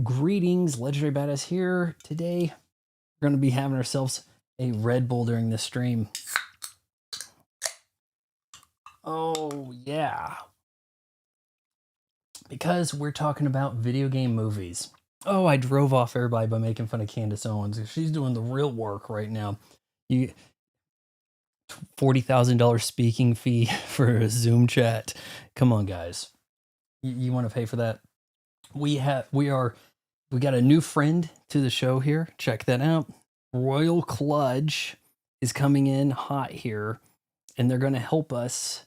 Greetings, Legendary Badass here. Today, we're going to be having ourselves a Red Bull during this stream. Oh, yeah. Because we're talking about video game movies. Oh, I drove off everybody by making fun of Candace Owens. She's doing the real work right now. You $40,000 speaking fee for a Zoom chat. Come on, guys. You want to pay for that? We got a new friend to the show here. Check that out. Royal Cludge is coming in hot here, and they're going to help us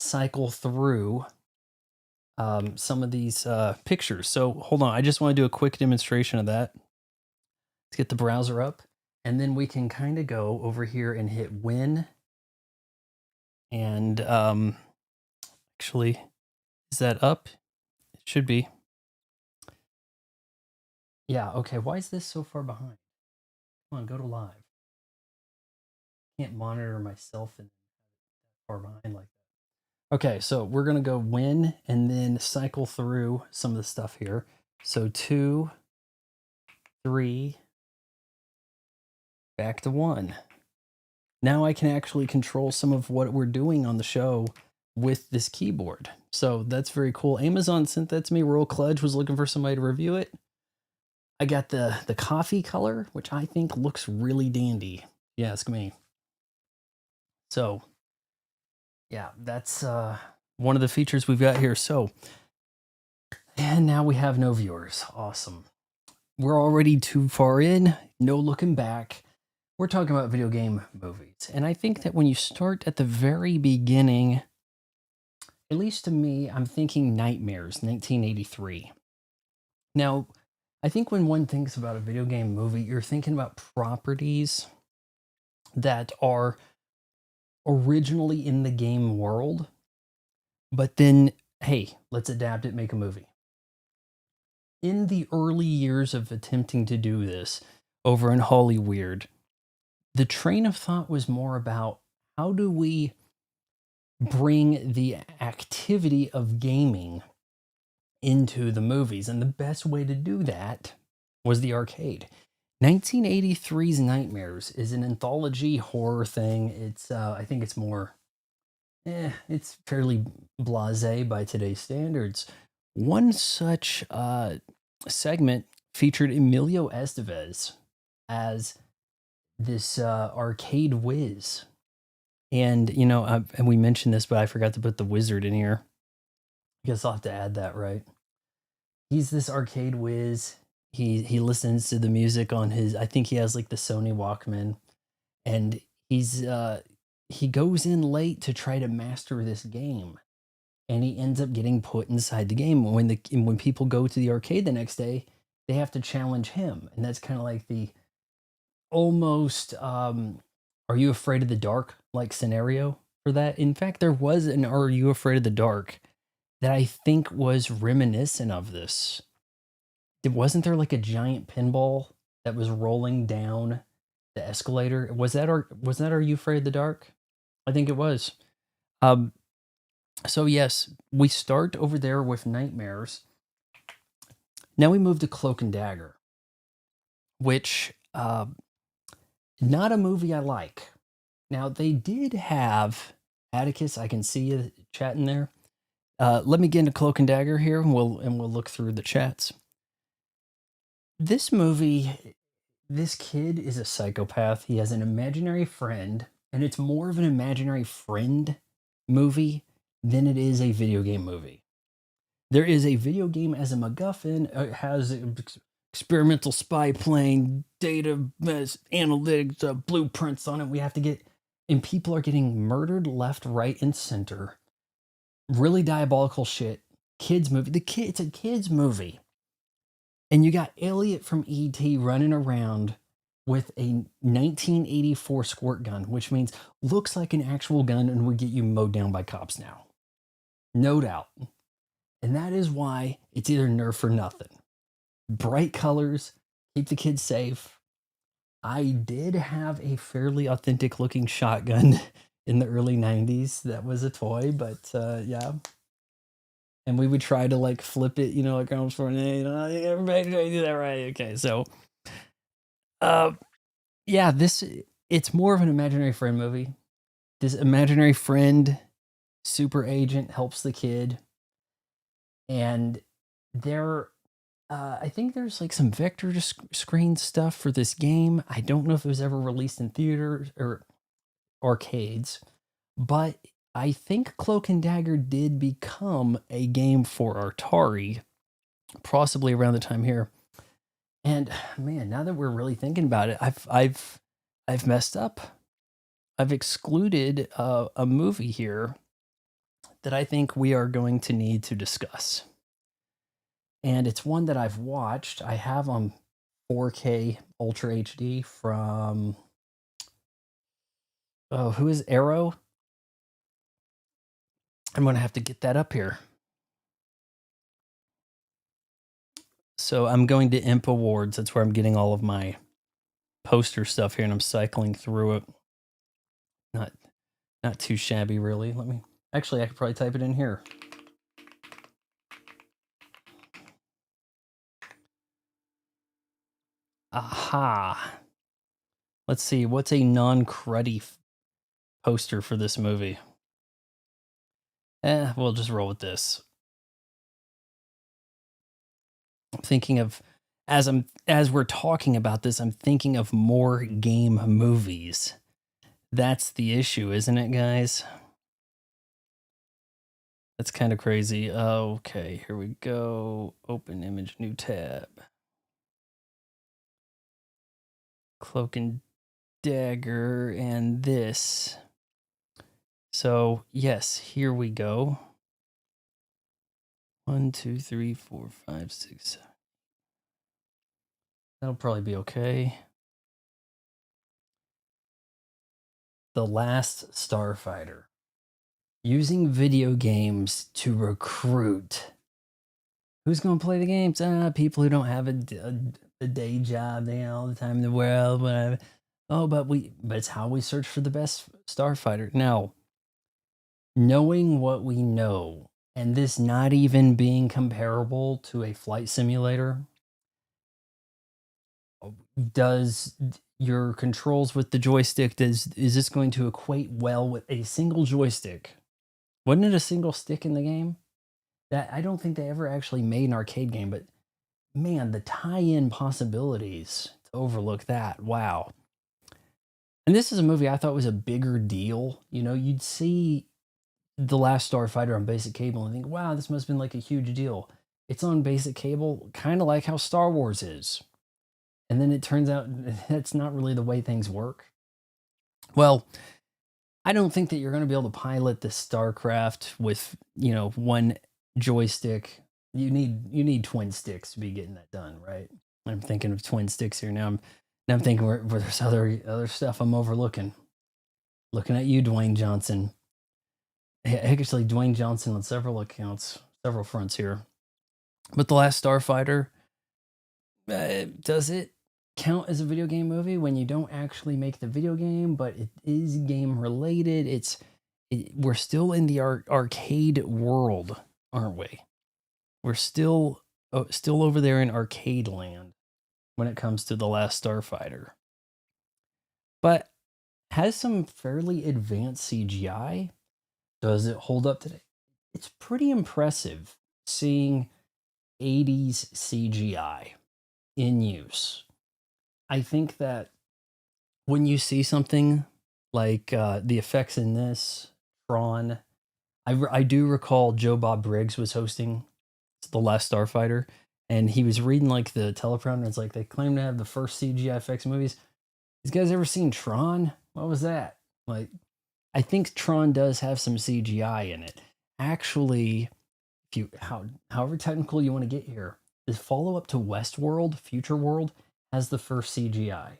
cycle through some of these pictures. So hold on, I just want to do a quick demonstration of that. Let's get the browser up, and then we can kind of go over here and hit win. And actually, is that up? It should be. Yeah, okay. Why is this so far behind? Come on, go to live. Can't monitor myself and far behind like that. Okay, so we're gonna go win and then cycle through some of the stuff here. So 2, 3, back to 1. Now I can actually control some of what we're doing on the show with this keyboard. So that's very cool. Amazon sent that to me. Royal Cludge was looking for somebody to review it. I got the coffee color, which I think looks really dandy. You ask me. So yeah, that's one of the features we've got here. So, and now we have no viewers. Awesome. We're already too far in, no looking back. We're talking about video game movies. And I think that when you start at the very beginning, at least to me, I'm thinking Nightmares, 1983. Now, I think when one thinks about a video game movie, you're thinking about properties that are originally in the game world, but then, hey, let's adapt it, make a movie. In the early years of attempting to do this over in Hollyweird, the train of thought was more about how do we bring the activity of gaming into the movies? And the best way to do that was the arcade. 1983's Nightmares is an anthology horror thing. It's I think it's more it's fairly blasé by today's standards. One such segment featured Emilio Estevez as this arcade whiz. And, you know, and we mentioned this, but I forgot to put the wizard in here. I guess I'll have to add that, right? He's this arcade whiz. He listens to the music on his, I think he has like the Sony Walkman, and he goes in late to try to master this game, and he ends up getting put inside the game. When people go to the arcade the next day, they have to challenge him, and that's kind of like the almost Are You Afraid of the Dark like scenario for that. In fact, there was an Are You Afraid of the Dark that I think was reminiscent of this. Wasn't there like a giant pinball that was rolling down the escalator? Was that Are You Afraid of the Dark? I think it was. Um so yes, we start over there with Nightmares. Now we move to Cloak and Dagger, which not a movie I like. Now they did have Atticus. I can see you chatting there. Let me get into Cloak and Dagger here, and we'll look through the chats. This movie, this kid is a psychopath. He has an imaginary friend, and it's more of an imaginary friend movie than it is a video game movie. There is a video game as a MacGuffin. It has experimental spy plane, data, analytics, blueprints on it. We have to get, and people are getting murdered left, right, and center. Really diabolical shit. Kids movie. It's a kids movie. And you got Elliot from E.T. running around with a 1984 squirt gun, which means looks like an actual gun and would get you mowed down by cops now. No doubt. And that is why it's either Nerf or nothing. Bright colors, keep the kids safe. I did have a fairly authentic looking shotgun in the early 90s that was a toy, but yeah. and we would try to like flip it, like Arnold Schwarzenegger, everybody try to do that right. Okay, so uh, yeah, it's more of an imaginary friend movie. This imaginary friend super agent helps the kid, and there, I think there's like some vector screen stuff for this game. I don't know if it was ever released in theaters or arcades, but I think Cloak and Dagger did become a game for Atari, possibly around the time here. And man, now that we're really thinking about it, I've messed up. I've excluded a movie here that I think we are going to need to discuss. And it's one that I've watched. I have on 4K Ultra HD from, oh, who is Arrow? I'm going to have to get that up here. So I'm going to Imp Awards. That's where I'm getting all of my poster stuff here, and I'm cycling through it. Not too shabby, really. I could probably type it in here. Aha. Let's see, what's a non-cruddy poster for this movie? We'll just roll with this. I'm thinking of, as we're talking about this, I'm thinking of more game movies. That's the issue, isn't it, guys? That's kind of crazy. Okay, here we go. Open image, new tab. Cloak and Dagger and this. So, yes, here we go. 1, 2, 3, 4, 5, 6, 7. That'll probably be okay. The Last Starfighter. Using video games to recruit. Who's going to play the games? People who don't have a day job, they all the time in the world, whatever. Oh, but it's how we search for the best starfighter. Now, knowing what we know, and this not even being comparable to a flight simulator, does your controls with the joystick, is this going to equate well with a single joystick? Wasn't it a single stick in the game? That I don't think they ever actually made an arcade game, but man, the tie-in possibilities to overlook that. Wow. And this is a movie I thought was a bigger deal. You'd see The Last Starfighter on basic cable and think, wow, this must have been like a huge deal. It's on basic cable, kind of like how Star Wars is. And then it turns out that's not really the way things work. Well, I don't think that you're going to be able to pilot the StarCraft with, one joystick. You need twin sticks to be getting that done, right? I'm thinking of twin sticks here now. I'm thinking where there's other stuff I'm overlooking. Looking at you, Dwayne Johnson. Actually, Dwayne Johnson on several accounts, several fronts here. But The Last Starfighter, does it count as a video game movie when you don't actually make the video game, but it is game related? We're still in the arcade world, aren't we? We're still over there in arcade land when it comes to The Last Starfighter. But has some fairly advanced CGI. Does it hold up today? It's pretty impressive seeing 80s CGI in use. I think that when you see something like the effects in this, Tron, I do recall Joe Bob Briggs was hosting The Last Starfighter, and he was reading like the teleprompter. It's like they claim to have the first CGI effects movies. You guys ever seen Tron? What was that? Like, I think Tron does have some CGI in it. Actually, however technical you want to get here, the follow up to Westworld, Future World, has the first CGI.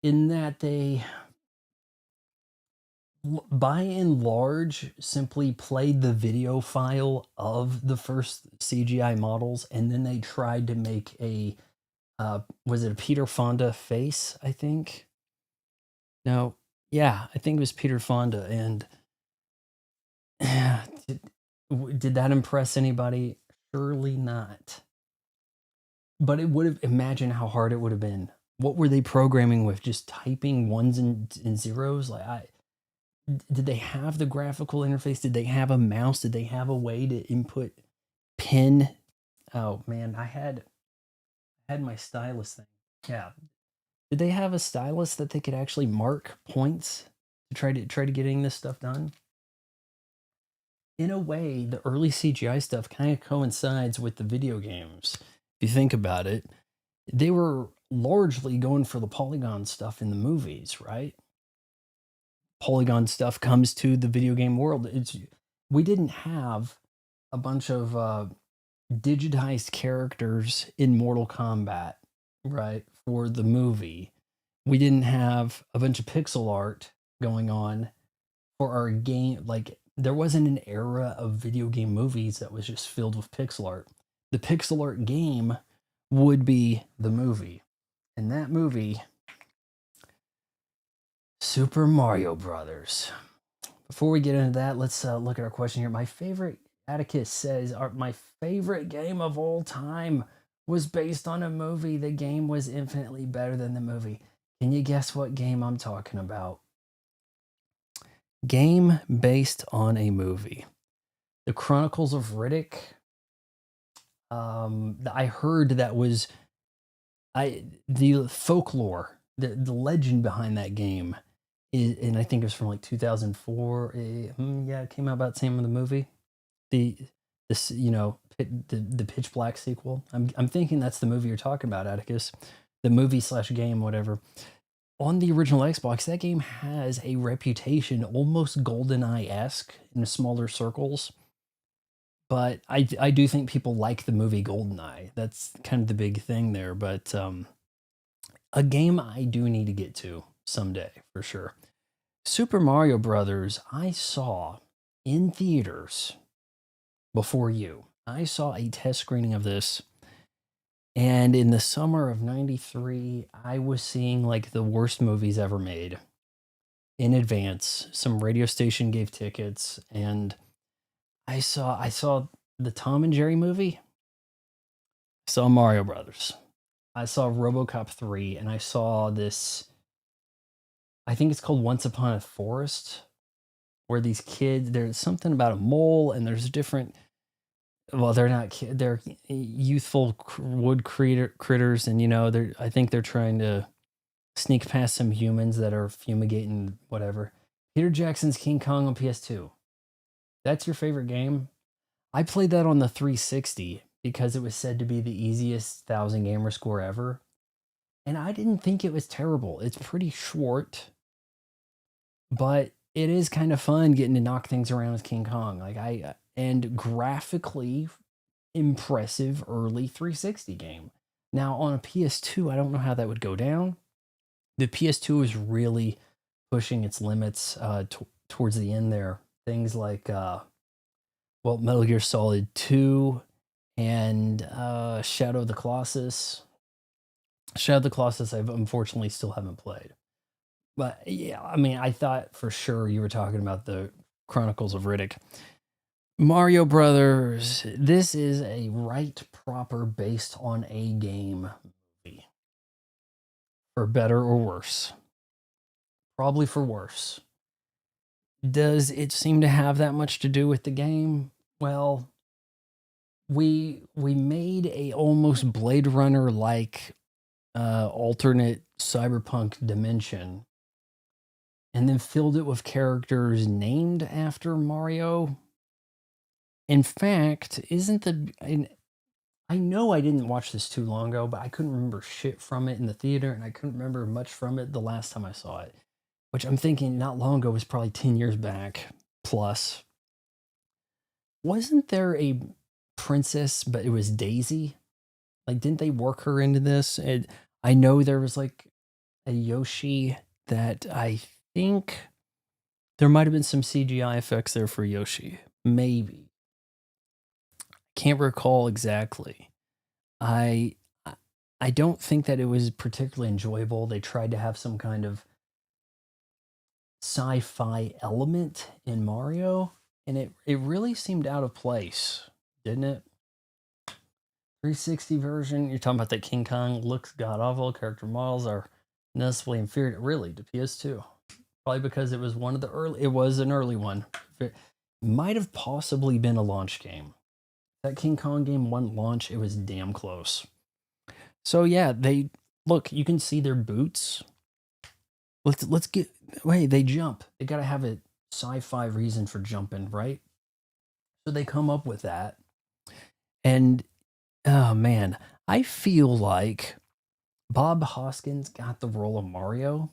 In that they, by and large, simply played the video file of the first CGI models, and then they tried to make was it a Peter Fonda face, I think? No, yeah, I think it was Peter Fonda, and Did that impress anybody? Surely not. But it would have, imagine how hard it would have been. What were they programming with? Just typing ones and zeros? Did they have the graphical interface? Did they have a mouse? Did they have a way to input pin? Oh man, I had my stylus thing. Yeah. Did they have a stylus that they could actually mark points to try to getting this stuff done? In a way, the early CGI stuff kind of coincides with the video games. If you think about it, they were largely going for the polygon stuff in the movies, right? Polygon stuff comes to the video game world. We didn't have a bunch of digitized characters in Mortal Kombat, right? For the movie, we didn't have a bunch of pixel art going on for our game. Like, there wasn't an era of video game movies that was just filled with pixel art. The pixel art game would be the movie. And that movie, Super Mario Brothers. Before we get into that, let's look at our question here. My favorite, Atticus says, my favorite game of all time was based on a movie. The game was infinitely better than the movie. Can you guess what game I'm talking about? Game based on a movie. The Chronicles of Riddick. I heard that was the folklore, the legend behind that game is, and I think it was from like 2004. Yeah, it came out about the same in the movie. The this the Pitch Black sequel. I'm thinking that's the movie you're talking about, Atticus. The movie slash game, whatever. On the original Xbox, that game has a reputation almost GoldenEye esque in smaller circles. But I do think people like the movie GoldenEye. That's kind of the big thing there. But a game I do need to get to someday for sure. Super Mario Brothers, I saw in theaters before you. I saw a test screening of this, and in the summer of '93, I was seeing like the worst movies ever made in advance. Some radio station gave tickets, and I saw the Tom and Jerry movie. I saw Mario Brothers. I saw RoboCop 3, and I saw this, I think it's called Once Upon a Forest, where these kids, there's something about a mole, and there's different, well, they're not they're youthful wood critters, and I think they're trying to sneak past some humans that are fumigating whatever. Peter Jackson's King Kong on PS2. That's your favorite game? I played that on the 360 because it was said to be the easiest 1,000 gamer score ever. And I didn't think it was terrible. It's pretty short, but it is kind of fun getting to knock things around with King Kong. And graphically impressive early 360 game. Now on a PS2, I don't know how that would go down. The PS2 is really pushing its limits towards the end there. Things like Metal Gear Solid 2 and Shadow of the Colossus. Shadow of the Colossus, I unfortunately still haven't played. But yeah, I mean, I thought for sure you were talking about the Chronicles of Riddick. Mario Brothers, this is a right proper based on a game movie. For better or worse. Probably for worse. Does it seem to have that much to do with the game? Well, we made a almost Blade Runner like alternate cyberpunk dimension, and then filled it with characters named after Mario. In fact, isn't the and I know I didn't watch this too long ago, but I couldn't remember shit from it in the theater, and I couldn't remember much from it the last time I saw it, which I'm thinking not long ago was probably 10 years back plus. Wasn't there a princess, but it was Daisy? Like, didn't they work her into this? And I know there was like a Yoshi that I think there might have been some CGI effects there for Yoshi. Maybe. Can't recall exactly. I I don't think that it was particularly enjoyable. They tried to have some kind of sci-fi element in Mario, and it really seemed out of place, didn't it? 360 version, you're talking about that King Kong looks god awful. Character models are noticeably inferior, really, to PS2. Probably because it was one of the early. It was an early one. It might have possibly been a launch game. That King Kong game one launch. It was damn close. So yeah, they look. You can see their boots. Let's get. Wait, they jump. They gotta have a sci-fi reason for jumping, right? So they come up with that, and oh man, I feel like Bob Hoskins got the role of Mario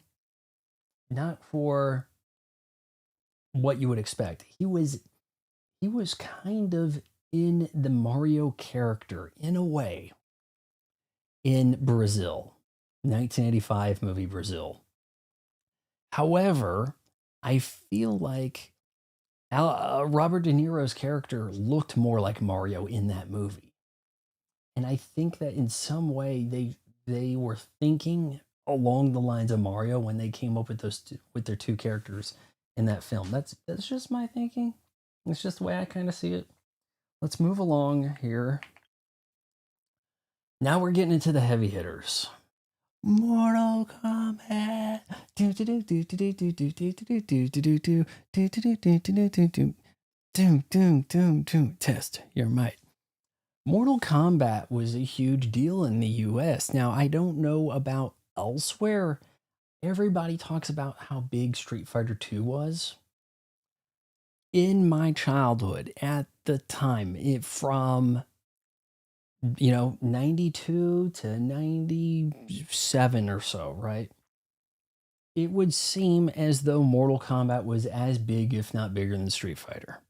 not for what you would expect. He was kind of in the Mario character in a way in Brazil, 1985 movie Brazil. However, I feel like Robert De Niro's character looked more like Mario in that movie, and I think that in some way they were thinking along the lines of Mario when they came up with with their two characters in that film. That's just my thinking. It's just the way I kind of see it. Let's move along here. Now we're getting into the heavy hitters. Mortal Kombat. Test your might. Mortal Kombat was a huge deal in the US. Now, I don't know about elsewhere. Everybody talks about how big Street Fighter 2 was. In my childhood, at the time, from 92 to 97 or so, right? It would seem as though Mortal Kombat was as big, if not bigger, than Street Fighter.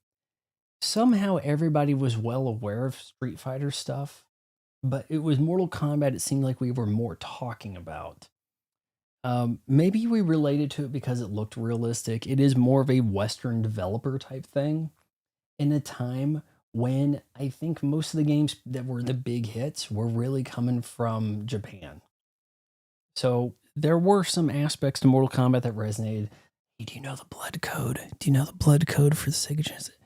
Somehow everybody was well aware of Street Fighter stuff, but it was Mortal Kombat, it seemed like we were more talking about. Maybe we related to it because it looked realistic. It is more of a Western developer type thing in a time when I think most of the games that were the big hits were really coming from Japan. So there were some aspects to Mortal Kombat that resonated. Hey, do you know the blood code? Do you know the blood code for the Sega Genesis?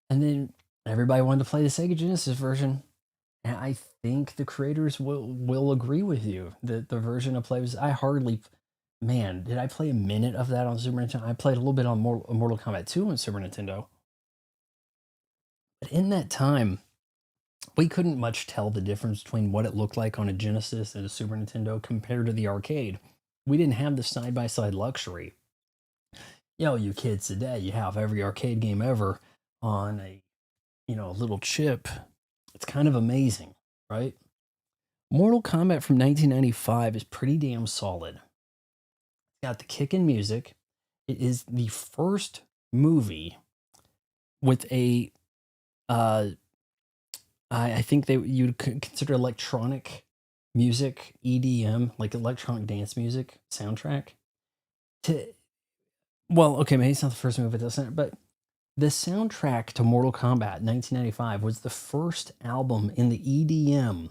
And then everybody wanted to play the Sega Genesis version. And I think the creators will agree with you that the version of play was. I hardly, man, did I play a minute of that on Super Nintendo? I played a little bit on Mortal Kombat 2 on Super Nintendo. But in that time, we couldn't much tell the difference between what it looked like on a Genesis and a Super Nintendo compared to the arcade. We didn't have the side by side luxury. You kids today, you have every arcade game ever on a little chip. It's kind of amazing, right? Mortal Kombat from 1995 is pretty damn solid. It's got the kickin' music. It is the first movie with a I think you'd consider electronic music, EDM, like electronic dance music soundtrack. To well, okay, maybe it's not the first movie that doesn't, but the soundtrack to Mortal Kombat 1995 was the first album in the EDM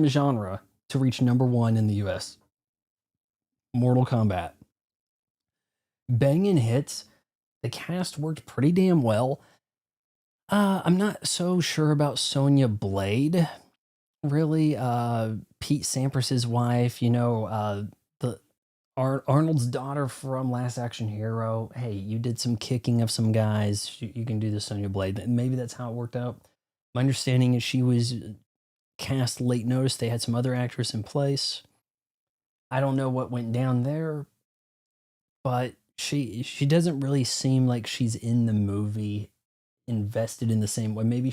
genre to reach number one in the US. Mortal Kombat. Banging hits. The cast worked pretty damn well. I'm not so sure about Sonya Blade. Really, Pete Sampras's wife, the Arnold's daughter from Last Action Hero. Hey, you did some kicking of some guys. You can do the Sonya Blade. And maybe that's how it worked out. My understanding is she was cast late notice. They had some other actress in place. I don't know what went down there, but she doesn't really seem like she's in the movie invested in the same way. Maybe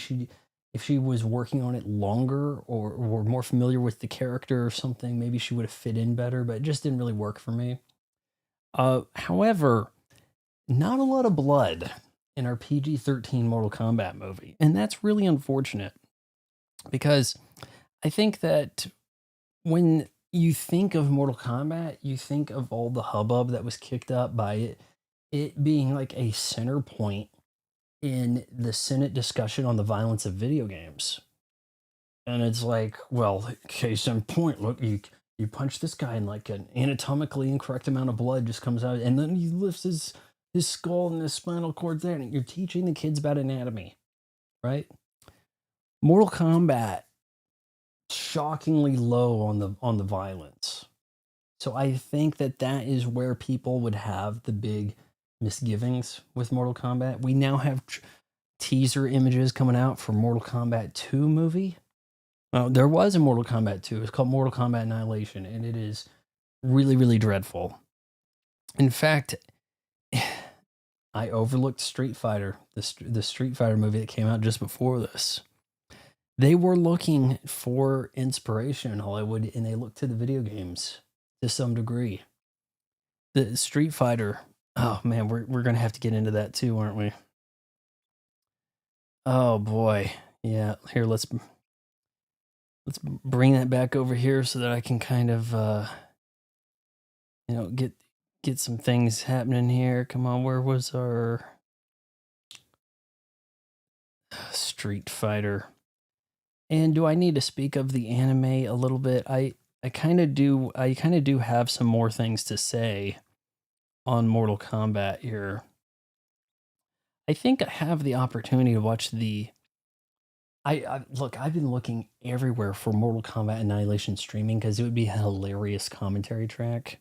if she was working on it longer or more familiar with the character or something, maybe she would have fit in better, but it just didn't really work for me. However, not a lot of blood in our PG-13 Mortal Kombat movie. And that's really unfortunate because I think that when you think of Mortal Kombat, you think of all the hubbub that was kicked up by it being like a center point in the Senate discussion on the violence of video games. And it's like, well, case in point, look, you punch this guy and like an anatomically incorrect amount of blood just comes out, and then he lifts his skull and his spinal cord there. And you're teaching the kids about anatomy, right? Mortal Kombat, shockingly low on the violence. So I think that that is where people would have the big misgivings with Mortal Kombat. We now have teaser images coming out for Mortal Kombat 2 movie. There was a Mortal Kombat 2. It's called Mortal Kombat Annihilation, and it is really, really dreadful. In fact, I overlooked Street Fighter, the Street Fighter movie that came out just before this. They were looking for inspiration in Hollywood, and they looked to the video games to some degree. The Street Fighter, oh man, we're gonna have to get into that too, aren't we? Oh boy, yeah. Here, let's bring that back over here so that I can kind of get some things happening here. Come on, where was our Street Fighter? And do I need to speak of the anime a little bit? I kind of do. I kind of do have some more things to say on Mortal Kombat here. I think I have the opportunity to watch the. Look. I've been looking everywhere for Mortal Kombat Annihilation streaming because it would be a hilarious commentary track.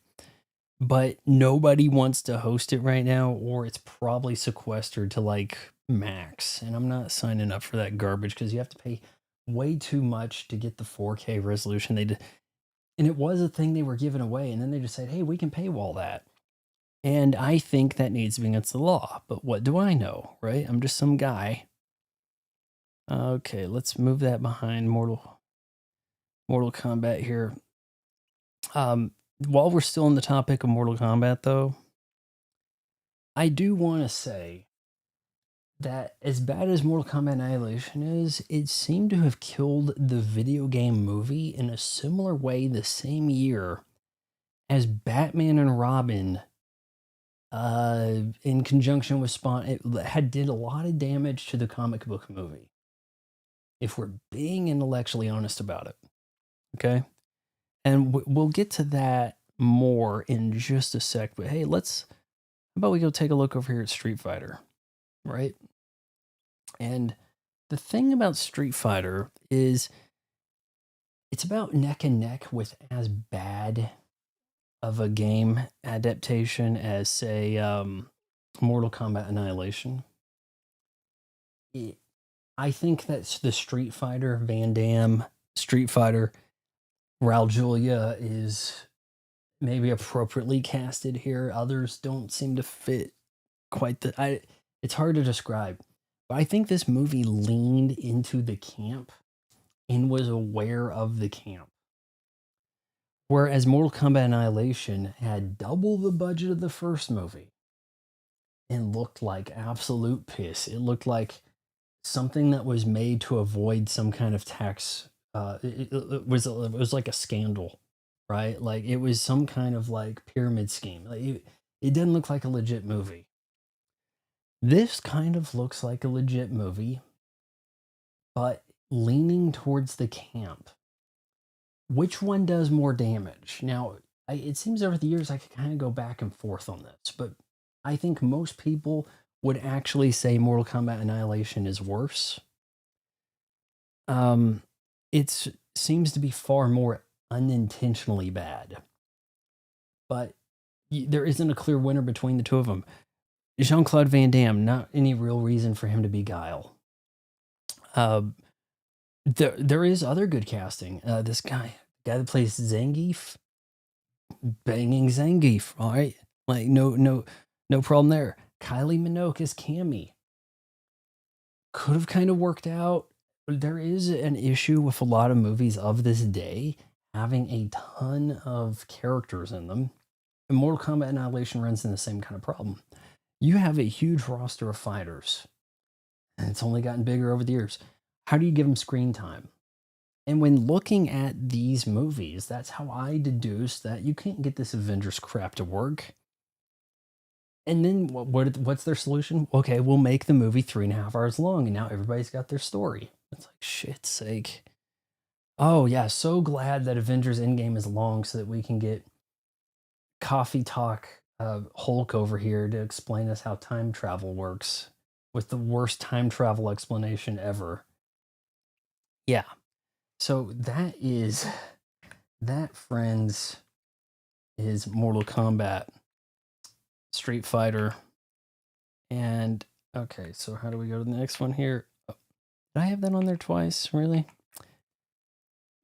But nobody wants to host it right now, or it's probably sequestered to like max. And I'm not signing up for that garbage because you have to pay way too much to get the 4K resolution. And it was a thing they were giving away, and then they just said, "Hey, we can paywall that." And I think that needs to be against the law. But what do I know, right? I'm just some guy. Okay, let's move that behind Mortal Kombat here. While we're still on the topic of Mortal Kombat, though, I do want to say that as bad as Mortal Kombat Annihilation is, it seemed to have killed the video game movie in a similar way the same year as Batman and Robin, in conjunction with Spawn, it did a lot of damage to the comic book movie. If we're being intellectually honest about it, okay? And we'll get to that more in just a sec. But hey, how about we go take a look over here at Street Fighter, right? And the thing about Street Fighter is it's about neck and neck with as bad of a game adaptation as, say, Mortal Kombat Annihilation. I think that's the Street Fighter, Van Damme, Street Fighter, Raul Julia is maybe appropriately casted here. Others don't seem to fit quite it's hard to describe. But I think this movie leaned into the camp and was aware of the camp. Whereas Mortal Kombat Annihilation had double the budget of the first movie and looked like absolute piss. It looked like something that was made to avoid some kind of tax. It was like a scandal, right? Like it was some kind of like pyramid scheme. Like it didn't look like a legit movie. This kind of looks like a legit movie, but leaning towards the camp. Which one does more damage? Now, it seems over the years I could kind of go back and forth on this, but I think most people would actually say Mortal Kombat Annihilation is worse. It seems to be far more unintentionally bad, but there isn't a clear winner between the two of them. Jean-Claude Van Damme, not any real reason for him to be Guile. There is other good casting. This guy that plays Zangief, banging Zangief, all right? Like no problem there. Kylie Minogue as Cammy. Could have kind of worked out. There is an issue with a lot of movies of this day having a ton of characters in them. And Mortal Kombat Annihilation runs in the same kind of problem. You have a huge roster of fighters, and it's only gotten bigger over the years. How do you give them screen time? And when looking at these movies, that's how I deduce that you can't get this Avengers crap to work. And then what's their solution? Okay, we'll make the movie 3.5 hours long, and now everybody's got their story. It's like, shit's sake. Oh, yeah, so glad that Avengers Endgame is long so that we can get coffee talk Hulk over here to explain us how time travel works with the worst time travel explanation ever. Yeah. So that, friends, is Mortal Kombat, Street Fighter, and okay. So how do we go to the next one here? Oh, did I have that on there twice? Really?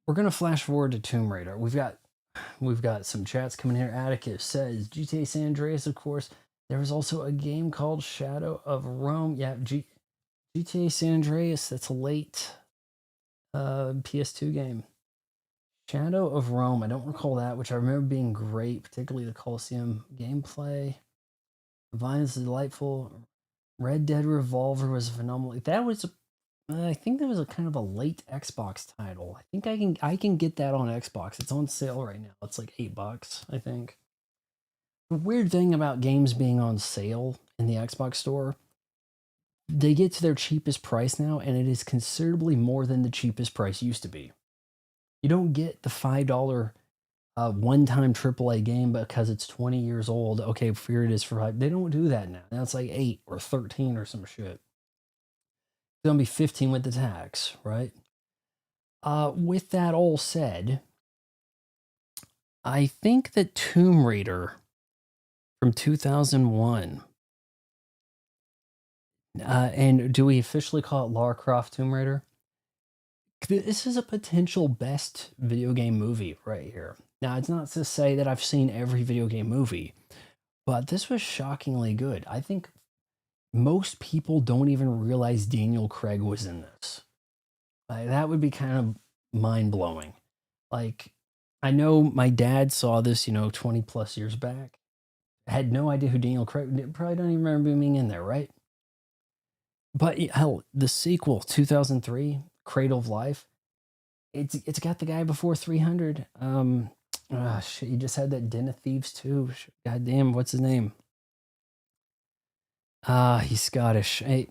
We're gonna flash forward to Tomb Raider. We've got some chats coming here. Atticus says GTA San Andreas, of course. There was also a game called Shadow of Rome. Yeah, GTA San Andreas. That's a late PS2 game. Shadow of Rome. I don't recall that, which I remember being great, particularly the Coliseum gameplay. Violence is delightful. Red Dead Revolver was phenomenal. That was, I think that was a kind of a late Xbox title. I think I can get that on Xbox. It's on sale right now. It's like $8, I think. The weird thing about games being on sale in the Xbox store, they get to their cheapest price now, and it is considerably more than the cheapest price used to be. You don't get the $5 one-time AAA game because it's 20 years old. Okay, here it is for 5. They don't do that now. Now it's like 8 or 13 or some shit. It's gonna be 15 with the tax, right? With that all said, I think that Tomb Raider from 2001, and do we officially call it Lara Croft Tomb Raider? This is a potential best video game movie right here. Now, it's not to say that I've seen every video game movie, but this was shockingly good. I think most people don't even realize Daniel Craig was in this. Like, that would be kind of mind blowing. Like, I know my dad saw this, 20 plus years back. Had no idea who Daniel Craig. Probably don't even remember him being in there, right? But hell, the sequel, 2003, Cradle of Life. It's got the guy before 300. Shit, he just had that Den of Thieves too. God damn, what's his name? He's Scottish. Hey,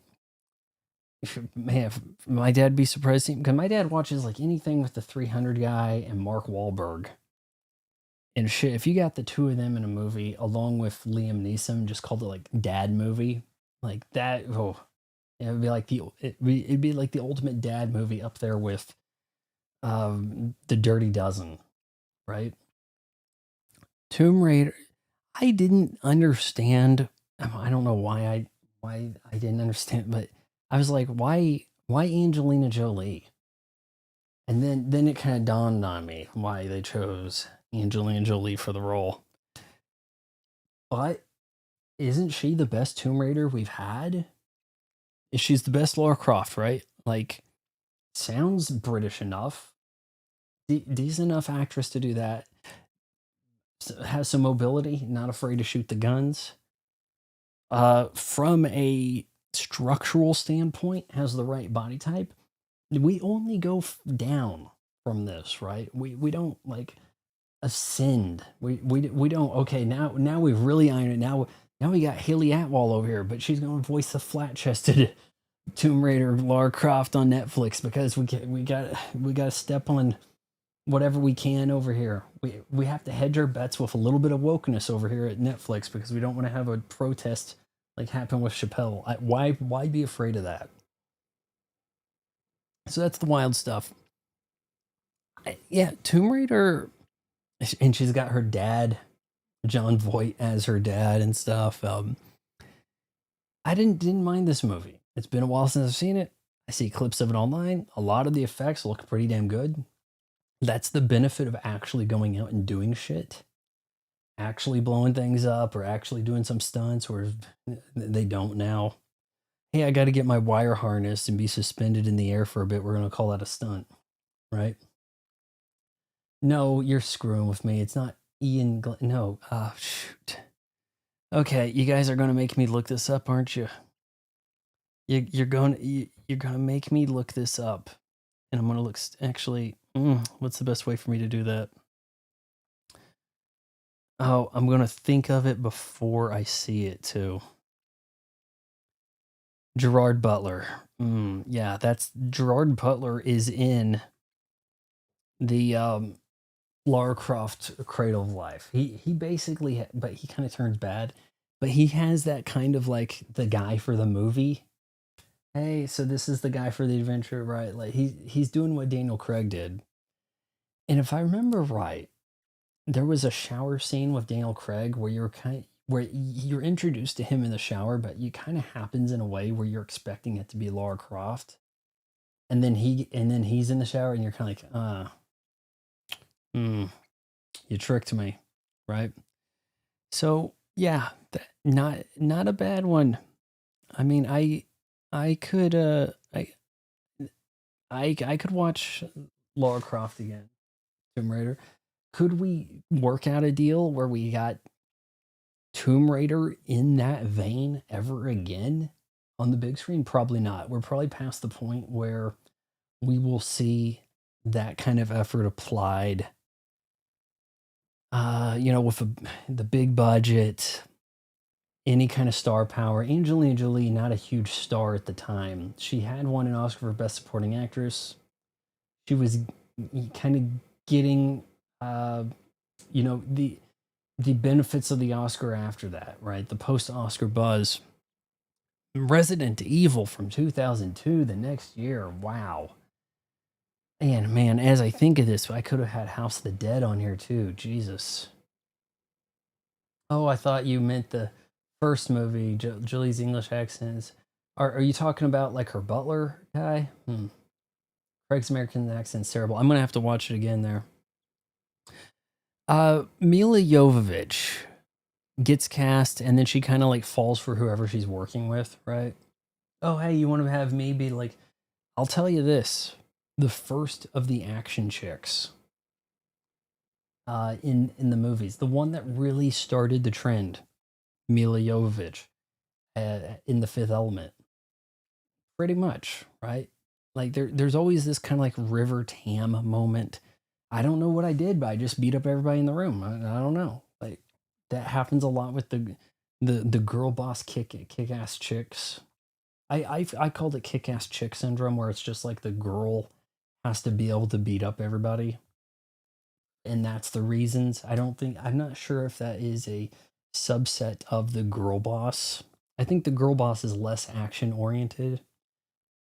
man, my dad be surprised because my dad watches like anything with the 300 guy and Mark Wahlberg and shit. If you got the two of them in a movie along with Liam Neeson, just called it like dad movie, like that. Oh, it'd be like it'd be like the ultimate dad movie up there with the Dirty Dozen, right? Tomb Raider. I didn't understand. I don't know why I didn't understand, but I was like, why Angelina Jolie? And then it kind of dawned on me why they chose Angelina Jolie for the role. But isn't she the best Tomb Raider we've had? She's the best Lara Croft, right? Like, sounds British enough. Decent enough actress to do that. Has some mobility, not afraid to shoot the guns. From a structural standpoint, has the right body type. We only go down from this, right? We don't like ascend. We don't. Okay, now we've really ironed it. Now we got Haley Atwell over here, but she's going to voice the flat chested Tomb Raider Lara Croft on Netflix because we got to step on whatever we can over here. We have to hedge our bets with a little bit of wokeness over here at Netflix because we don't want to have a protest like happen with Chappelle. Why be afraid of that? So that's the wild stuff. Yeah, Tomb Raider, and she's got her dad, John Voight, as her dad and stuff. I didn't mind this movie. It's been a while since I've seen it. I see clips of it online. A lot of the effects look pretty damn good. That's the benefit of actually going out and doing shit, actually blowing things up or actually doing some stunts where they don't now. Hey, I got to get my wire harness and be suspended in the air for a bit. We're going to call that a stunt, right? No, you're screwing with me. It's not Ian. No, shoot. Okay, you guys are going to make me look this up, aren't you? You're going to make me look this up, and I'm going to look. Actually, what's the best way for me to do that? Oh, I'm going to think of it before I see it too. Gerard Butler. Yeah, that's Gerard Butler is in the Lara Croft Cradle of Life. He basically, but he kind of turns bad. But he has that kind of like the guy for the movie. Hey, so this is the guy for the adventure, right? Like he's doing what Daniel Craig did. And if I remember right, there was a shower scene with Daniel Craig where you're introduced to him in the shower, but it kind of happens in a way where you're expecting it to be Lara Croft, and then he's in the shower, and you're kind of like, hmm, you tricked me, right? So yeah, not a bad one. I mean, I could I could watch Lara Croft again, Tomb Raider. Could we work out a deal where we got Tomb Raider in that vein ever again on the big screen? Probably not. We're probably past the point where we will see that kind of effort applied. With the big budget, any kind of star power. Angelina Jolie, not a huge star at the time. She had won an Oscar for Best Supporting Actress. She was kind of getting, uh, the benefits of the Oscar after that, right? The post-Oscar buzz. Resident Evil from 2002, the next year. Wow. And man, as I think of this, I could have had House of the Dead on here too. Jesus. Oh, I thought you meant the first movie, Julie's English accents. Are you talking about like her butler guy? Craig's American accent's terrible. I'm gonna have to watch it again there. Mila Jovovich gets cast, and then she kind of like falls for whoever she's working with, right? Oh, hey, you want to have me be like, I'll tell you this: the first of the action chicks in the movies, the one that really started the trend, Mila Jovovich, in The Fifth Element, pretty much, right? Like there's always this kind of like River Tam moment. I don't know what I did, but I just beat up everybody in the room. I don't know. Like that happens a lot with the girl boss kick ass chicks. I called it kick ass chick syndrome, where it's just like the girl has to be able to beat up everybody, and that's the reasons. I'm not sure if that is a subset of the girl boss. I think the girl boss is less action oriented.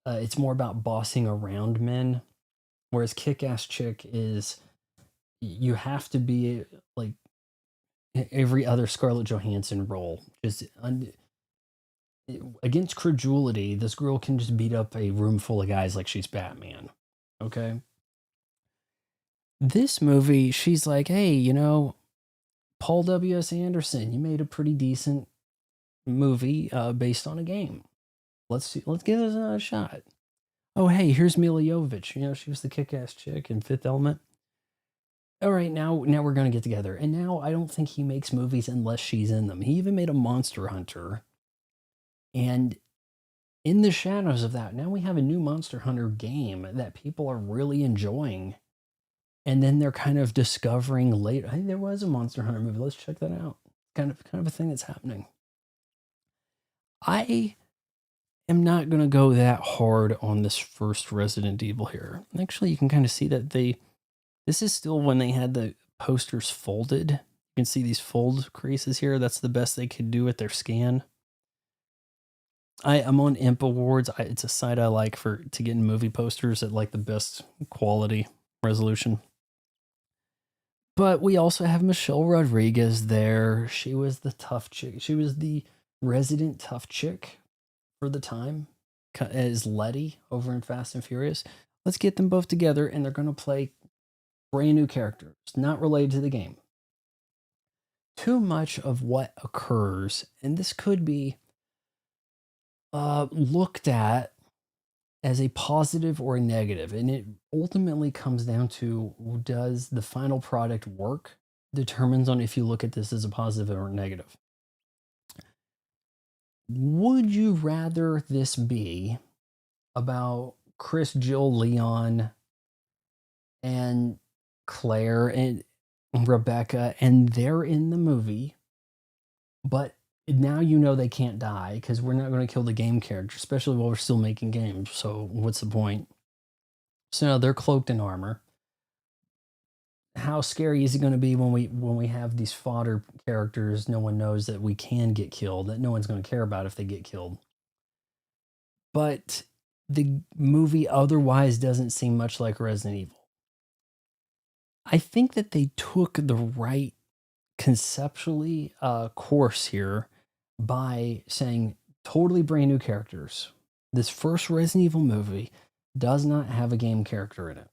It's more about bossing around men, whereas kick ass chick is you have to be like every other Scarlett Johansson role. Against credulity, this girl can just beat up a room full of guys like she's Batman. Okay. This movie, she's like, hey, Paul W.S. Anderson, you made a pretty decent movie based on a game. Let's give this a shot. Oh, hey, here's Mila Jovovich. She was the kick-ass chick in Fifth Element. All right, now we're gonna get together. And now I don't think he makes movies unless she's in them. He even made a Monster Hunter. And in the shadows of that, now we have a new Monster Hunter game that people are really enjoying. And then they're kind of discovering later, hey, there was a Monster Hunter movie. Let's check that out. Kind of a thing that's happening. I am not going to go that hard on this first Resident Evil here. Actually, you can kind of see that this is still when they had the posters folded. You can see these fold creases here. That's the best they could do with their scan. I'm on Imp Awards. It's a site I like to get in movie posters at like the best quality resolution. But we also have Michelle Rodriguez there. She was the tough chick. She was the resident tough chick for the time as Letty over in Fast and Furious. Let's get them both together, and they're going to play brand new characters, not related to the game. Too much of what occurs, and this could be looked at as a positive or a negative, and it ultimately comes down to, does the final product work, determines on if you look at this as a positive or negative. Would you rather this be about Chris, Jill, Leon, and Claire and Rebecca, and they're in the movie, but now they can't die because we're not going to kill the game character, especially while we're still making games. So what's the point? So now they're cloaked in armor. how scary is it going to be when we have these fodder characters no one knows that we can get killed, that no one's going to care about if they get killed. But the movie otherwise doesn't seem much like Resident Evil. I think that they took the right conceptually course here by saying totally brand new characters. This first Resident Evil movie does not have a game character in it.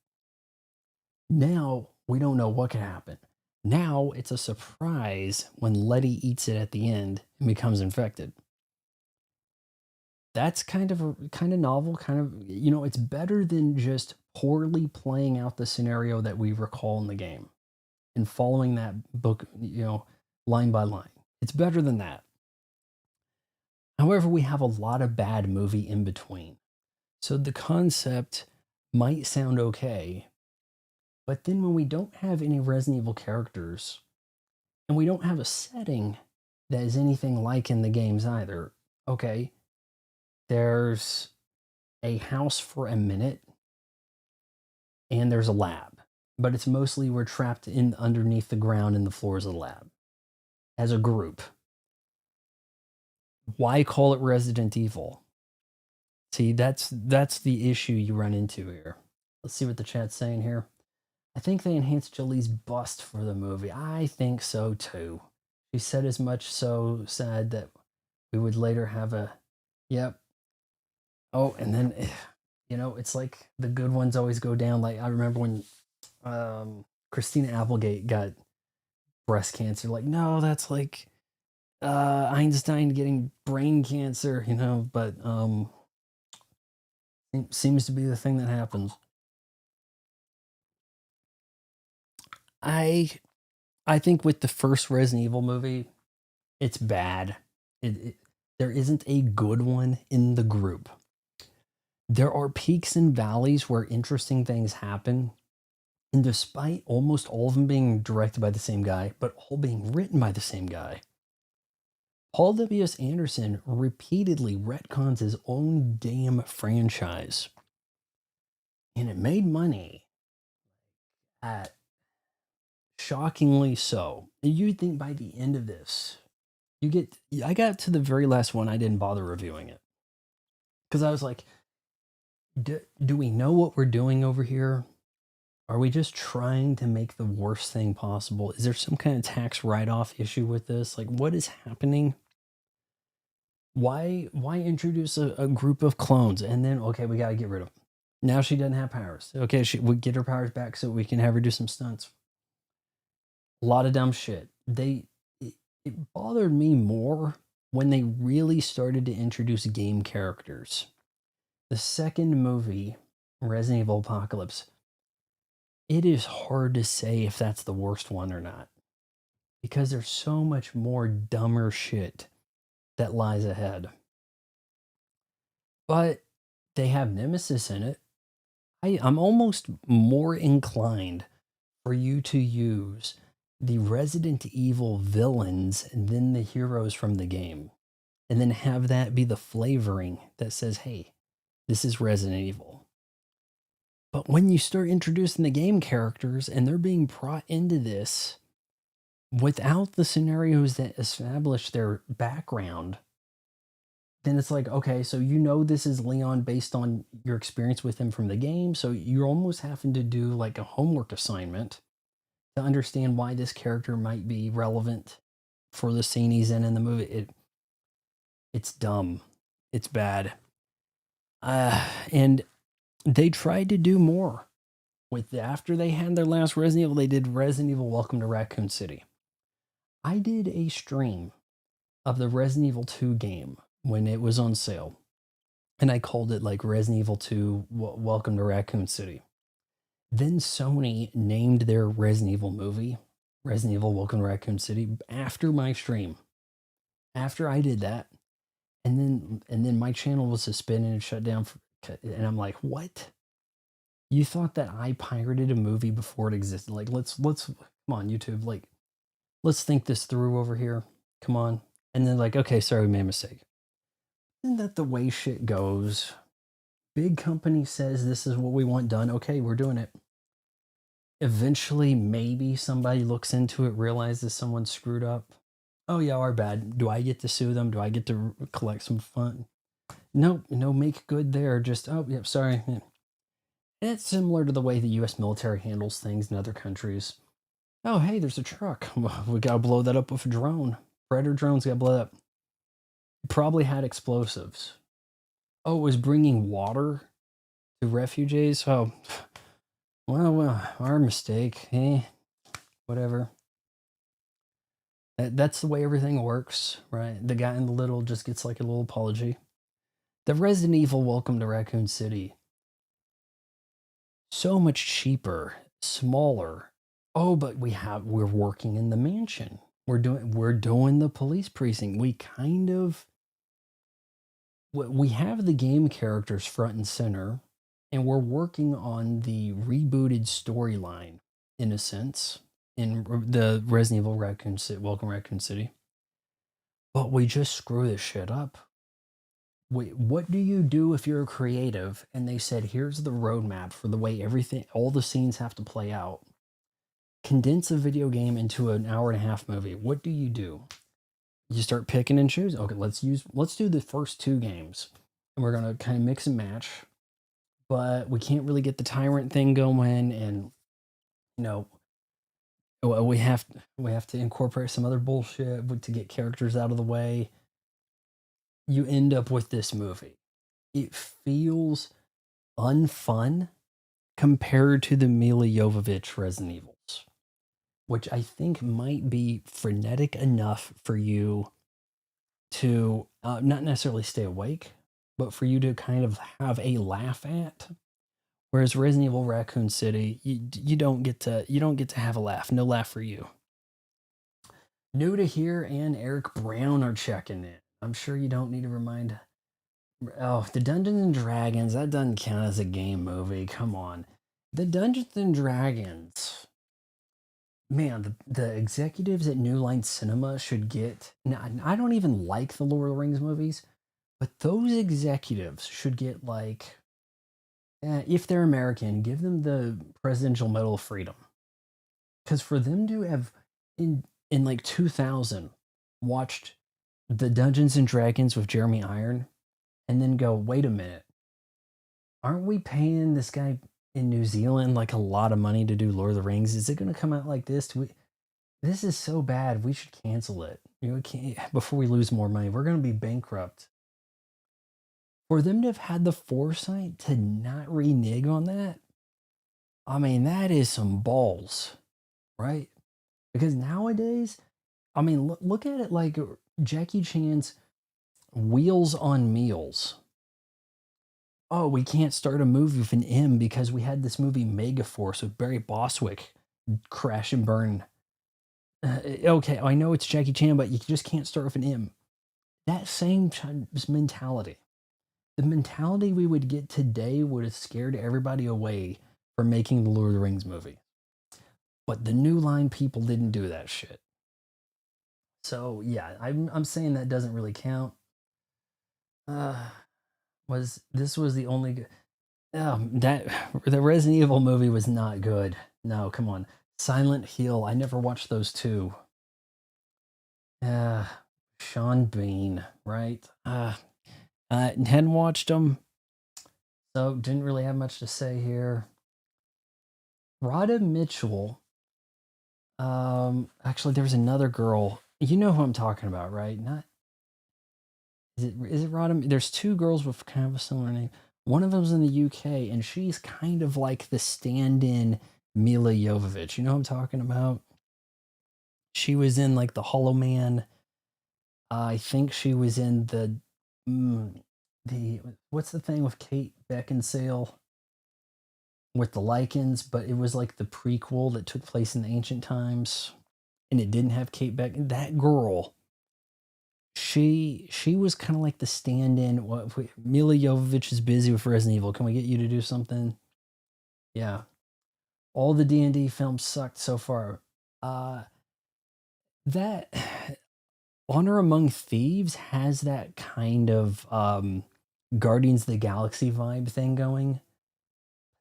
Now we don't know what could happen. Now it's a surprise when Letty eats it at the end and becomes infected. That's kind of novel, kind of, it's better than just poorly playing out the scenario that we recall in the game and following that book, line by line. It's better than that. However, we have a lot of bad movie in between. So the concept might sound okay, but then when we don't have any Resident Evil characters and we don't have a setting that is anything like in the games either, okay, there's a house for a minute and there's a lab, but it's mostly we're trapped in underneath the ground in the floors of the lab as a group. Why call it Resident Evil? See, that's the issue you run into here. Let's see what the chat's saying here. I think they enhanced Jolie's bust for the movie. I think so too. She said as much, so sad that we would later have a yep. Oh, and then it's like the good ones always go down. Like I remember when Christina Applegate got breast cancer. Like, no, that's like Einstein getting brain cancer, but seems to be the thing that happens. I I think with the first Resident Evil movie, it's bad. There isn't a good one in the group. There are peaks and valleys where interesting things happen, and despite almost all of them being directed by the same guy, but all being written by the same guy, Paul W.S. Anderson repeatedly retcons his own damn franchise. And it made money at shockingly so. You'd think by the end of this, I got to the very last one, I didn't bother reviewing it. Because I was like, do we know what we're doing over here? Are we just trying to make the worst thing possible? Is there some kind of tax write-off issue with this? Like, what is happening? Why introduce a group of clones and then, okay, we got to get rid of them. Now she doesn't have powers. Okay, we get her powers back so we can have her do some stunts. A lot of dumb shit. It bothered me more when they really started to introduce game characters. The second movie, Resident Evil Apocalypse, it is hard to say if that's the worst one or not. Because there's so much more dumber shit that lies ahead. But they have Nemesis in it. I'm almost more inclined for you to use the Resident Evil villains than the heroes from the game. And then have that be the flavoring that says, hey, this is Resident Evil. But when you start introducing the game characters and they're being brought into this without the scenarios that establish their background, then it's like, okay, so this is Leon based on your experience with him from the game. So you're almost having to do like a homework assignment to understand why this character might be relevant for the scene he's in the movie. It's dumb. It's bad. And they tried to do more. After they had their last Resident Evil, they did Resident Evil Welcome to Raccoon City. I did a stream of the Resident Evil 2 game when it was on sale. And I called it like Resident Evil 2 Welcome to Raccoon City. Then Sony named their Resident Evil movie Resident Evil Welcome to Raccoon City after my stream. After I did that, and then my channel was suspended and shut down and I'm like, what? You thought that I pirated a movie before it existed? Like, let's come on, YouTube, like, let's think this through over here. Come on. And then like, okay, sorry, we made a mistake. Isn't that the way shit goes? Big company says this is what we want done. Okay, we're doing it. Eventually, maybe somebody looks into it, realizes someone screwed up. Oh yeah, our bad. Do I get to sue them? Do I get to collect some fund? Nope, no make good there. Just, oh, yep, sorry. Yeah. And it's similar to the way the US military handles things in other countries. Oh, hey, there's a truck. We gotta blow that up with a drone. Predator drones gotta blow up. Probably had explosives. Oh, it was bringing water to refugees? Oh, well, our mistake. Whatever. That's the way everything works, right? The guy in the little just gets like a little apology. The Resident Evil Welcome to Raccoon City. So much cheaper, smaller. Oh, but we're working in the mansion. We're doing the police precinct. We have the game characters front and center, and we're working on the rebooted storyline in a sense in the Resident Evil Raccoon City, Welcome Raccoon City. But we just screw this shit up. Wait, what do you do if you're a creative and they said, here's the roadmap for the way everything, all the scenes have to play out? Condense a video game into an hour and a half movie. What do? You start picking and choosing. Okay, let's do the first two games, and we're gonna kind of mix and match. But we can't really get the tyrant thing going, and you know we have to incorporate some other bullshit to get characters out of the way. You end up with this movie. It feels unfun compared to the Mila Jovovich Resident Evils, which I think might be frenetic enough for you to not necessarily stay awake, but for you to kind of have a laugh at. Whereas Resident Evil Raccoon City, you don't get to have a laugh. No laugh for you. New to here and Eric Brown are checking in. I'm sure you don't need to remind. Oh, the Dungeons and Dragons, that doesn't count as a game movie. Come on. The Dungeons and Dragons. Man, the executives at New Line Cinema should get. Now, I don't even like the Lord of the Rings movies, but those executives should get like, if they're American, give them the Presidential Medal of Freedom. Because for them to have in like 2000 watched the Dungeons and Dragons with Jeremy Iron, and then go, wait a minute, aren't we paying this guy in New Zealand like a lot of money to do Lord of the Rings? Is it going to come out like this? This is so bad. We should cancel it. We can't before we lose more money. We're going to be bankrupt. For them to have had the foresight to not renege on that, I mean, that is some balls, right? Because nowadays, I mean, look at it like Jackie Chan's Wheels on Meals. Oh, we can't start a movie with an M because we had this movie Megaforce with Barry Bostwick crash and burn. Okay, I know it's Jackie Chan, but you just can't start with an M. That same mentality, the mentality we would get today would have scared everybody away from making the Lord of the Rings movie. But the New Line people didn't do that shit. So yeah, I'm saying that doesn't really count. Was the only good? That the Resident Evil movie was not good. No, come on. Silent Hill. I never watched those two. Uh, Sean Bean, right? I hadn't watched them, so didn't really have much to say here. Rhoda Mitchell. Actually, there was another girl. You know who I'm talking about, right? Not is it Rhoda? There's two girls with kind of a similar name. One of them's in the UK, and she's kind of like the stand-in Mila Jovovich. You know what I'm talking about? She was in like the Hollow Man. I think she was in the what's the thing with Kate Beckinsale with the lichens, but it was like the prequel that took place in the ancient times, and it didn't have Kate Beck. That girl, she was kind of like the stand-in. What Mila Jovovich is busy with Resident Evil. Can we get you to do something? Yeah, all the D&D films sucked so far. Uh, that Honor Among Thieves has that kind of Guardians of the Galaxy vibe thing going.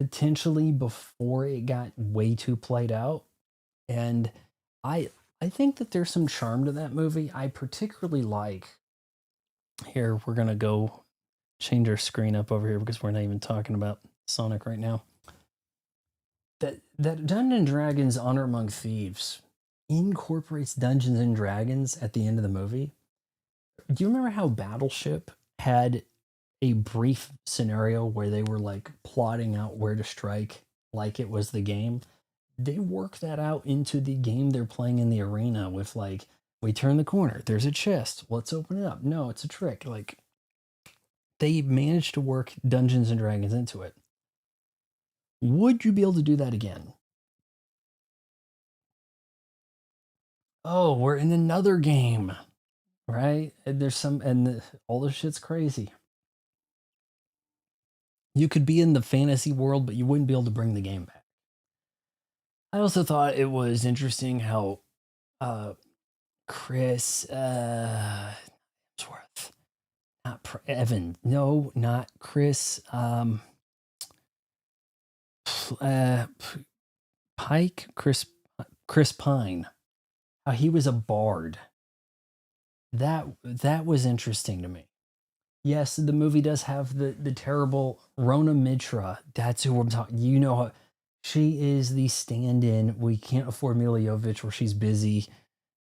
potentially before it got way too played out. And I I think that there's some charm to that movie. I particularly like, here we're gonna go change our screen up over here because we're not even talking about Sonic right now. That Dungeons and Dragons Honor Among Thieves incorporates Dungeons and Dragons at the end of the movie. Do you remember how Battleship had a brief scenario where they were like plotting out where to strike like it was the game? They work that out into the game they're playing in the arena with, like, we turn the corner, there's a chest, let's open it up. No, it's a trick. Like, they managed to work Dungeons and Dragons into it. Would you be able to do that again? Oh, we're in another game, right? And there's some, and all this shit's crazy. You could be in the fantasy world, but you wouldn't be able to bring the game back. I also thought it was interesting how uh, Chris Hemsworth, not Evan, no, not Chris, uh, Pike, Chris Pine, how he was a bard. That was interesting to me. Yes, the movie does have the terrible Rona Mitra. That's who I'm talking. You know, she is the stand-in. We can't afford Mila Jovovich, where she's busy.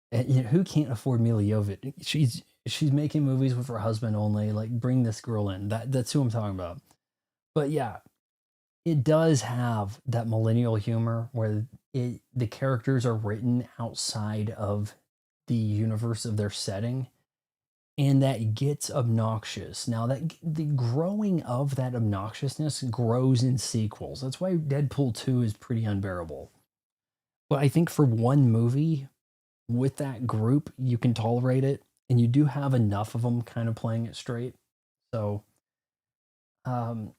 And, you know, who can't afford Mila Jovovich? She's making movies with her husband only. Like, bring this girl in. That's who I'm talking about. But yeah, it does have that millennial humor where the characters are written outside of the universe of their setting, and that gets obnoxious. Now, that the growing of that obnoxiousness grows in sequels. That's why Deadpool 2 is pretty unbearable. But I think for one movie with that group, you can tolerate it, and you do have enough of them kind of playing it straight. So, um,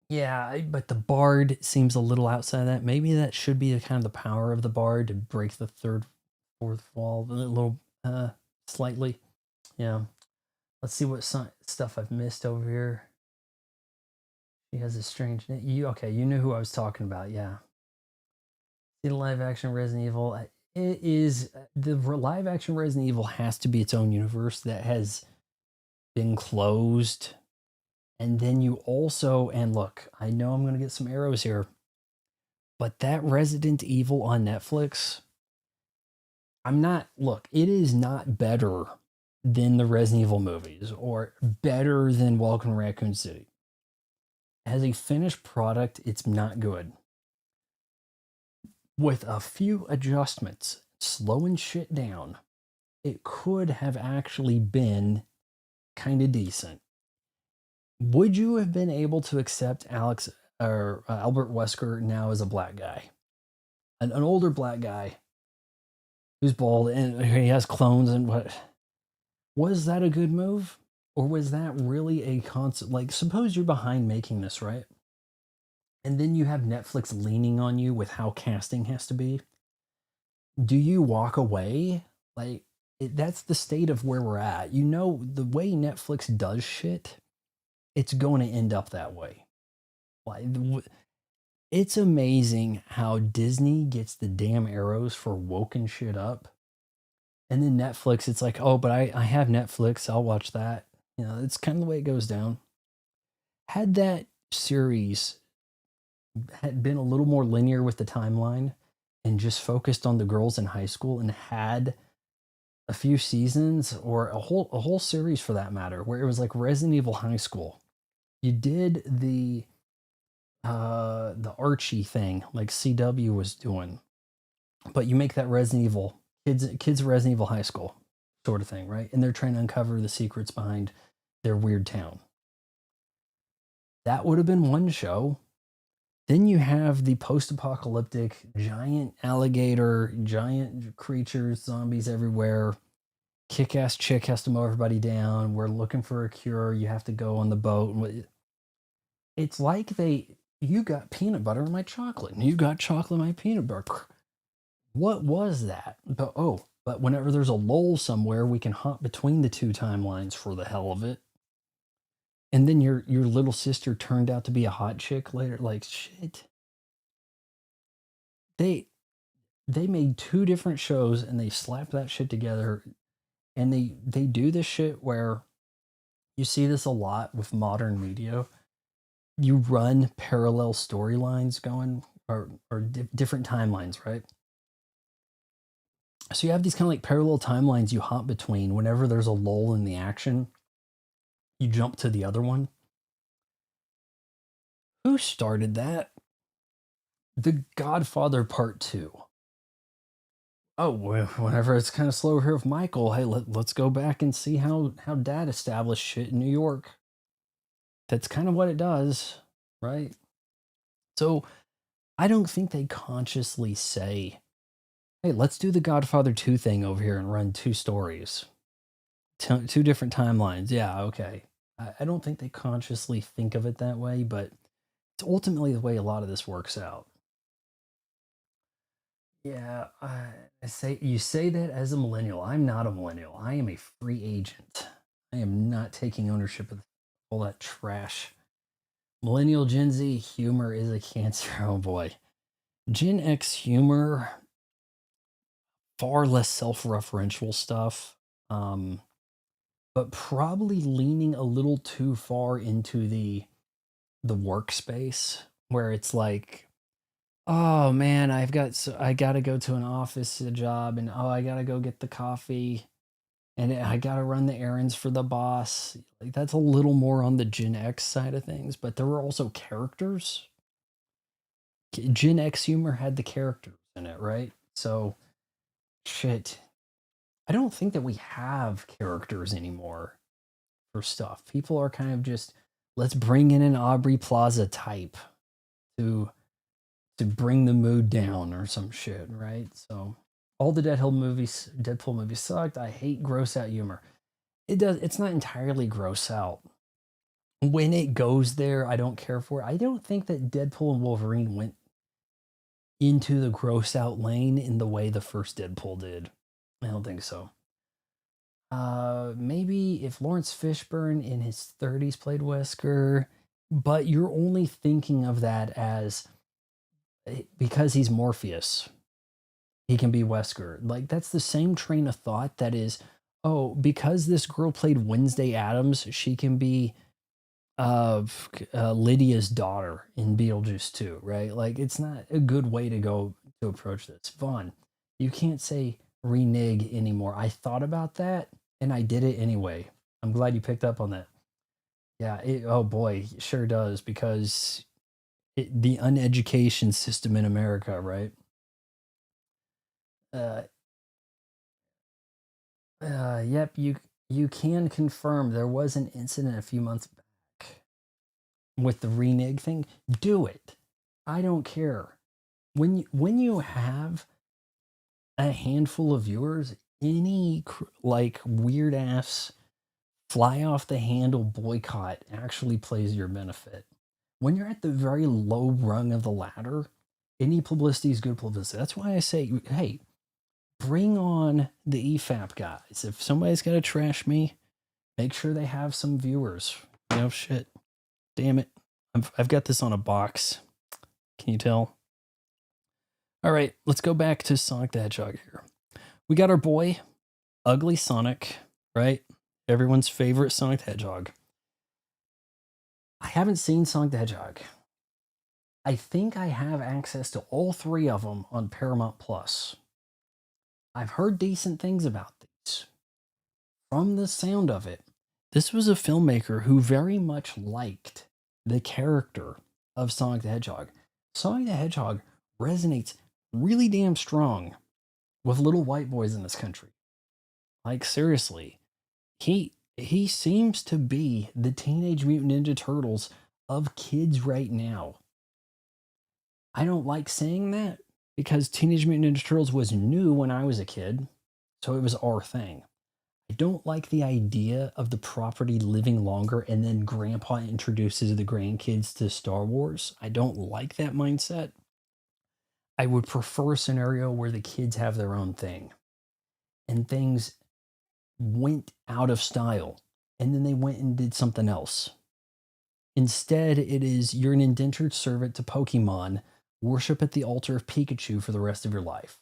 yeah, but the bard seems a little outside of that. Maybe that should be the kind of the power of the bard to break the third, fourth wall a little, slightly. Yeah. Let's see what stuff I've missed over here. She has a strange name. You okay? You knew who I was talking about. Yeah. See the live action Resident Evil. It is the live action Resident Evil has to be its own universe that has been closed. And then you also, and look, I know I'm going to get some arrows here, but that Resident Evil on Netflix, I'm not, look, it is not better than the Resident Evil movies or better than Welcome to Raccoon City. As a finished product, it's not good. With a few adjustments, slowing shit down, it could have actually been kind of decent. Would you have been able to accept Alex or Albert Wesker now as a black guy, an older black guy who's bald and he has clones and what? Was that a good move, or was that really a constant? Like, suppose you're behind making this, right? And then you have Netflix leaning on you with how casting has to be. Do you walk away? Like, that's the state of where we're at. You know, the way Netflix does shit, it's going to end up that way. Like, it's amazing how Disney gets the damn arrows for woken shit up. And then Netflix, it's like, oh, but I have Netflix. I'll watch that. You know, it's kind of the way it goes down. Had that series had been a little more linear with the timeline and just focused on the girls in high school and had a few seasons or a whole series for that matter where it was like Resident Evil High School. You did the Archie thing like CW was doing, but you make that Resident Evil kids Resident Evil High School sort of thing, right? And they're trying to uncover the secrets behind their weird town. That would have been one show. Then you have the post-apocalyptic giant alligator, giant creatures, zombies everywhere. Kick-ass chick has to mow everybody down. We're looking for a cure. You have to go on the boat. It's like you got peanut butter in my chocolate, and you got chocolate in my peanut butter. What was that? But whenever there's a lull somewhere, we can hop between the two timelines for the hell of it. and then your little sister turned out to be a hot chick later. Like shit. They they made two different shows and they slapped that shit together, and they do this shit where you see this a lot with modern media. You run parallel storylines going, or different timelines, right? So you have these kind of like parallel timelines you hop between. Whenever there's a lull in the action, you jump to the other one. Who started that? The Godfather Part 2. Oh, well, whenever it's kind of slow here with Michael, hey, let's go back and see how dad established shit in New York. That's kind of what it does, right? So I don't think they consciously say, hey, let's do the Godfather 2 thing over here and run two stories, two different timelines. Yeah, okay. I don't think they consciously think of it that way, but it's ultimately the way a lot of this works out. Yeah, I say you say that as a millennial. I'm not a millennial. I am a free agent. I am not taking ownership of all that trash. Millennial Gen Z humor is a cancer. Oh boy. Gen X humor, far less self-referential stuff. Um, but probably leaning a little too far into the workspace where it's like, oh man, I got to go to an office job, and oh, I got to go get the coffee, and I got to run the errands for the boss. Like that's a little more on the Gen X side of things, but there were also characters. Gen X humor had the characters in it, right? So shit. I don't think that we have characters anymore for stuff. People are kind of just, let's bring in an Aubrey Plaza type to bring the mood down or some shit, right? So all the Deadpool movies sucked. I hate gross out humor. It's not entirely gross out. When it goes there, I don't care for it. I don't think that Deadpool and Wolverine went into the gross out lane in the way the first Deadpool did. I don't think so. Maybe if Lawrence Fishburne in his 30s played Wesker, but you're only thinking of that as because he's Morpheus, he can be Wesker. Like that's the same train of thought that is, oh, because this girl played Wednesday Adams, she can be Lydia's daughter in Beetlejuice 2, right? Like it's not a good way to go to approach this. Vaughn, you can't say renege anymore. I thought about that and I did it anyway. I'm glad you picked up on that. Yeah, oh boy, it sure does because the uneducation system in America, right? Uh, yep, you can confirm there was an incident a few months back with the renege thing. Do it. I don't care. When you have a handful of viewers, any like weird ass fly off the handle boycott actually plays your benefit. When you're at the very low rung of the ladder, any publicity is good publicity. That's why I say, hey, bring on the EFAP guys. If somebody's got to trash me, make sure they have some viewers. You know, shit. Damn it. I've got this on a box. Can you tell? All right, let's go back to Sonic the Hedgehog here. We got our boy, Ugly Sonic, right? Everyone's favorite Sonic the Hedgehog. I haven't seen Sonic the Hedgehog. I think I have access to all three of them on Paramount Plus. I've heard decent things about these. From the sound of it, this was a filmmaker who very much liked the character of Sonic the Hedgehog. Sonic the Hedgehog resonates really damn strong with little white boys in this country. Like seriously, he seems to be the Teenage Mutant Ninja Turtles of kids right now. I don't like saying that because Teenage Mutant Ninja Turtles was new when I was a kid, so it was our thing. I don't like the idea of the property living longer and then grandpa introduces the grandkids to Star Wars. I don't like that mindset. I would prefer a scenario where the kids have their own thing and things went out of style and then they went and did something else. Instead, it is you're an indentured servant to Pokemon, worship at the altar of Pikachu for the rest of your life.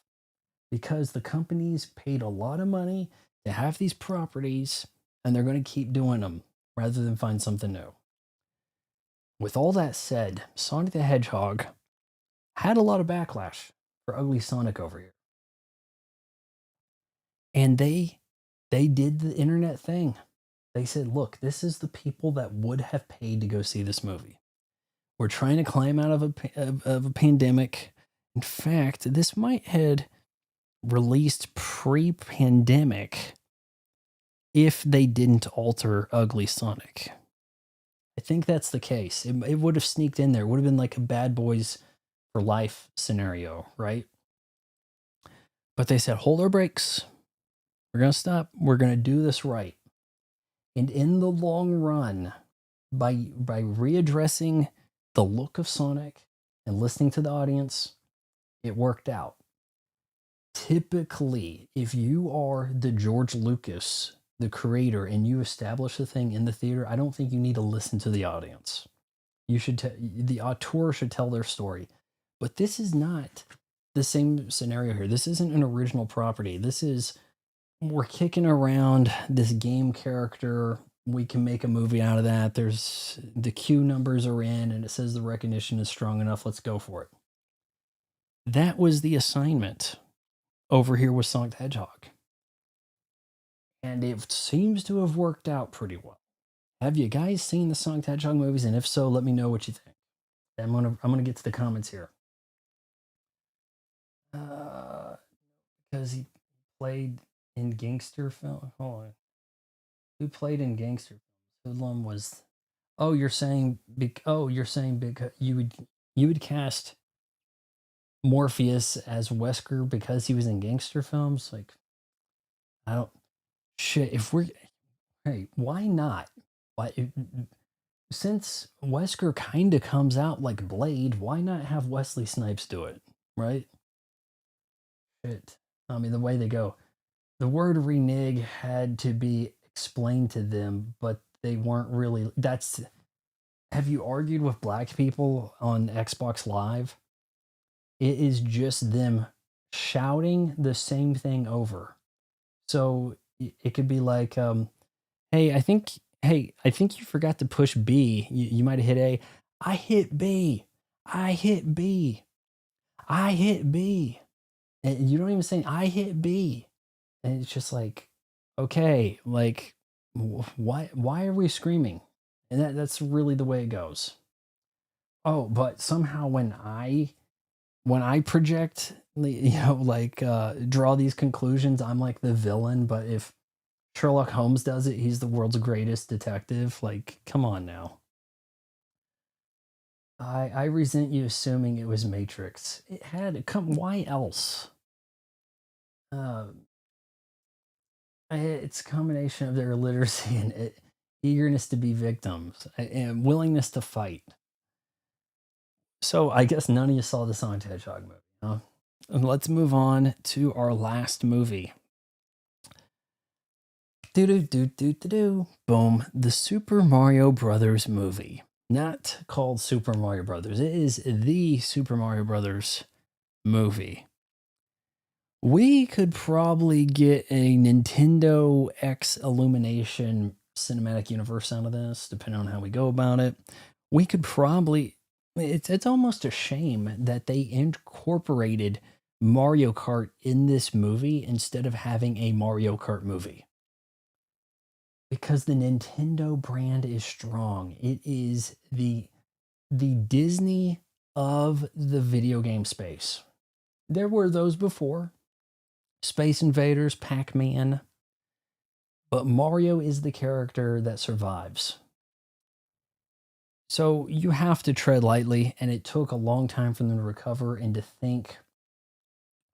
Because the companies paid a lot of money to have these properties and they're going to keep doing them rather than find something new. With all that said, Sonic the Hedgehog had a lot of backlash for Ugly Sonic over here. And they did the internet thing. They said, "Look, this is the people that would have paid to go see this movie. We're trying to climb out of a pandemic. In fact, this might had released pre-pandemic if they didn't alter Ugly Sonic. I think that's the case. It would have sneaked in there. It would have been like a Bad Boys for Life scenario, right? But they said, hold our brakes. We're going to stop. We're going to do this right. And in the long run, by readdressing the look of Sonic and listening to the audience, it worked out. Typically, if you are the George Lucas, the creator, and you establish the thing in the theater, I don't think you need to listen to the audience. You should the auteur should tell their story. But this is not the same scenario here. This isn't an original property. This is we're kicking around this game character. We can make a movie out of that. There's the queue numbers are in and it says the recognition is strong enough. Let's go for it. That was the assignment over here with Sonic the Hedgehog. And it seems to have worked out pretty well. Have you guys seen the Sonic the Hedgehog movies? And if so, let me know what you think. I'm gonna get to the comments here. Because he played in gangster film. Hold on. Who played in gangster films? Hoodlum was. Oh, you're saying. You're saying because you would cast Morpheus as Wesker because he was in gangster films. Like, I don't. Shit. If we're. Hey, why not? Why? Since Wesker kind of comes out like Blade, why not have Wesley Snipes do it? Right? Shit. I mean, the way they go. The word renege had to be explained to them, but they weren't really. That's. Have you argued with black people on Xbox Live? It is just them shouting the same thing over. So it could be like, hey, I think you forgot to push B. You might have hit A. I hit B. I hit B. I hit B. And you don't even say I hit B. And it's just like, okay, like why are we screaming? And that's really the way it goes. Oh, but somehow when I project, like draw these conclusions, I'm like the villain. But if Sherlock Holmes does it, he's the world's greatest detective. Like, come on now. I resent you assuming it was Matrix. It had come. Why else? Uh, it's a combination of their illiteracy and eagerness to be victims and willingness to fight. So I guess none of you saw the Sonic the Hedgehog movie. Huh? And let's move on to our last movie. Do do do do do do. Boom! The Super Mario Brothers movie. Not called Super Mario Brothers. It is the Super Mario Brothers movie. We could probably get a Nintendo X Illumination cinematic universe out of this, depending on how we go about it. We could probably. It's almost a shame that they incorporated Mario Kart in this movie instead of having a Mario Kart movie. Because the Nintendo brand is strong. It is the Disney of the video game space. There were those before. Space Invaders, Pac-Man. But Mario is the character that survives. So you have to tread lightly, and it took a long time for them to recover and to think.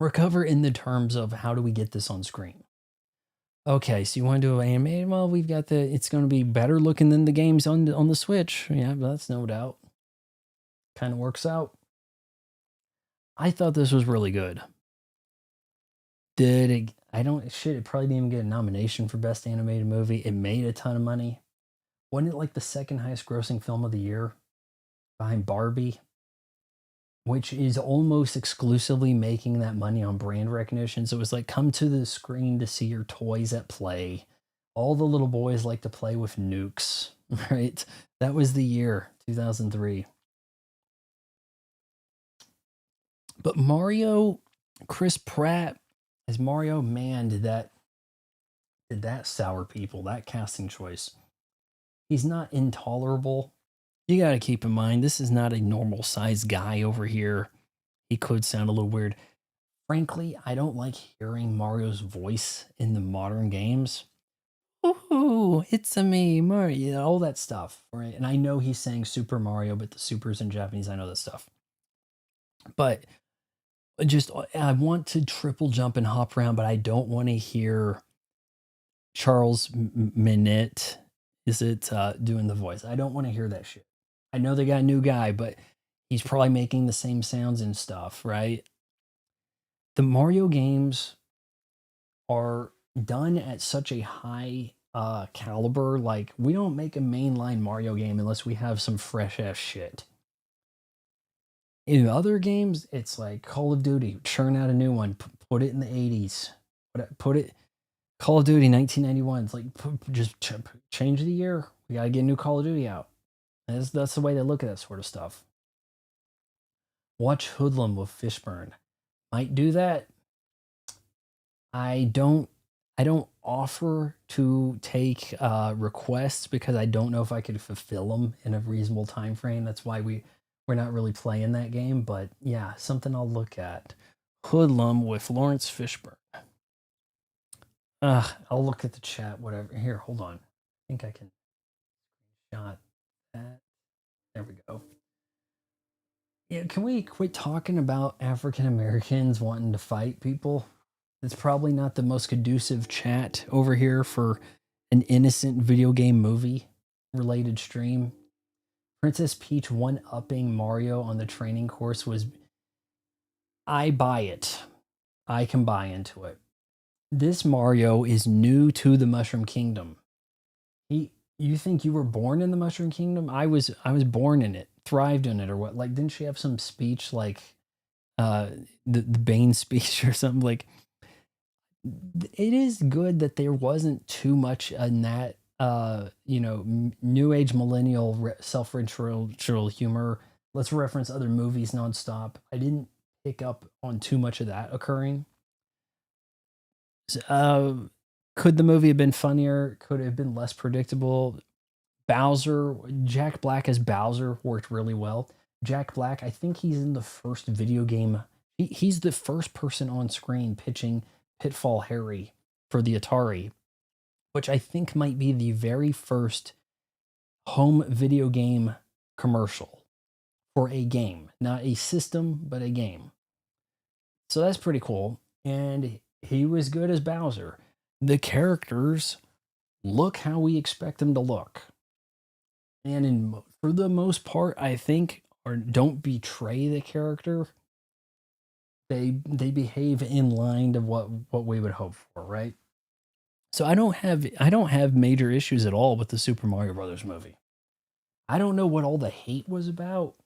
Recover in the terms of how do we get this on screen? Okay, so you want to do an animated? Well, we've got it's going to be better looking than the games on the Switch. Yeah, that's no doubt. Kind of works out. I thought this was really good. Did it? I don't. Shit, it probably didn't even get a nomination for Best Animated Movie. It made a ton of money. Wasn't it like the second highest grossing film of the year behind Barbie, which is almost exclusively making that money on brand recognition? So it was like, come to the screen to see your toys at play. All the little boys like to play with nukes, right? That was the year, 2003. But Mario, Chris Pratt as Mario, man, did that sour people, that casting choice. He's not intolerable. You got to keep in mind, this is not a normal sized guy over here. He could sound a little weird. Frankly, I don't like hearing Mario's voice in the modern games. Ooh, it's a me, Mario, all that stuff, right? And I know he's saying Super Mario, but the super's in Japanese. I know that stuff. But just, I want to triple jump and hop around, but I don't want to hear Charles Minette, is it, doing the voice. I don't want to hear that shit. I know they got a new guy, but he's probably making the same sounds and stuff, right? The Mario games are done at such a high caliber. Like, we don't make a mainline Mario game unless we have some fresh ass shit. In other games, it's like Call of Duty, churn out a new one, put it in the 80s. Put it Call of Duty 1991. It's like, just change the year. We gotta get a new Call of Duty out. That's the way they look at that sort of stuff. Watch Hoodlum with Fishburne. Might do that. I don't I don't offer to take requests because I don't know if I could fulfill them in a reasonable time frame. That's why we're not really playing that game. But yeah, something I'll look at. Hoodlum with Lawrence Fishburne. I'll look at the chat. Whatever. Here, hold on. I think I can shot that. There we go. Yeah, can we quit talking about African Americans wanting to fight people? It's probably not the most conducive chat over here for an innocent video game movie related stream. Princess Peach one upping Mario on the training course was. I buy it. I can buy into it. This Mario is new to the Mushroom Kingdom. You think you were born in the Mushroom Kingdom? I was born in it, thrived in it, or what? Like, didn't she have some speech like uh the Bane speech or something? Like, it is good that there wasn't too much in that new age millennial self-referential humor. Let's reference other movies nonstop. I didn't pick up on too much of that occurring. uh could the movie have been funnier? Could it have been less predictable? Bowser, Jack Black as Bowser worked really well. Jack Black, I think he's in the first video game. He's the first person on screen pitching Pitfall Harry for the Atari, which I think might be the very first home video game commercial for a game, not a system, but a game. So that's pretty cool. And he was good as Bowser. The characters look how we expect them to look. And for the most part, I think, or don't betray the character. They behave in line to what we would hope for, right? So I don't have major issues at all with the Super Mario Brothers movie. I don't know what all the hate was about.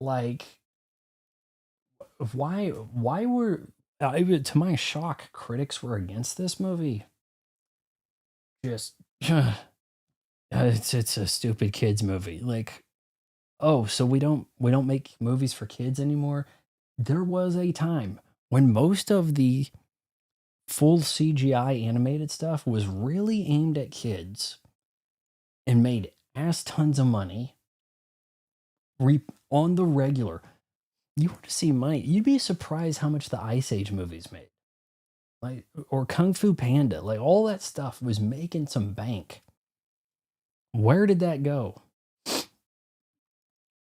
Like, why were even to my shock, critics were against this movie. Just it's a stupid kids movie. Like, oh, so we don't make movies for kids anymore? There was a time when most of the full CGI animated stuff was really aimed at kids and made ass tons of money on the regular. You want to see money? You'd be surprised how much the Ice Age movies made. Like, or Kung Fu Panda, like all that stuff was making some bank. Where did that go?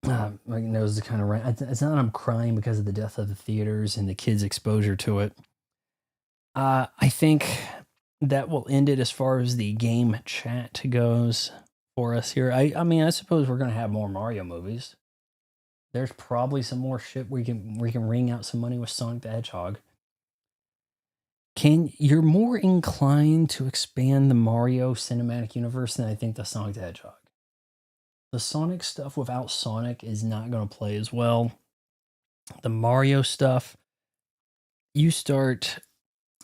My nose is kind of right. It's not I'm crying because of the death of the theaters and the kids' exposure to it. I think that will end it as far as the game chat goes for us here. I mean, I suppose we're gonna have more Mario movies. There's probably some more shit we can wring out some money with Sonic the Hedgehog. You're more inclined to expand the Mario cinematic universe than I think the Sonic the Hedgehog. The Sonic stuff without Sonic is not going to play as well. The Mario stuff, you start,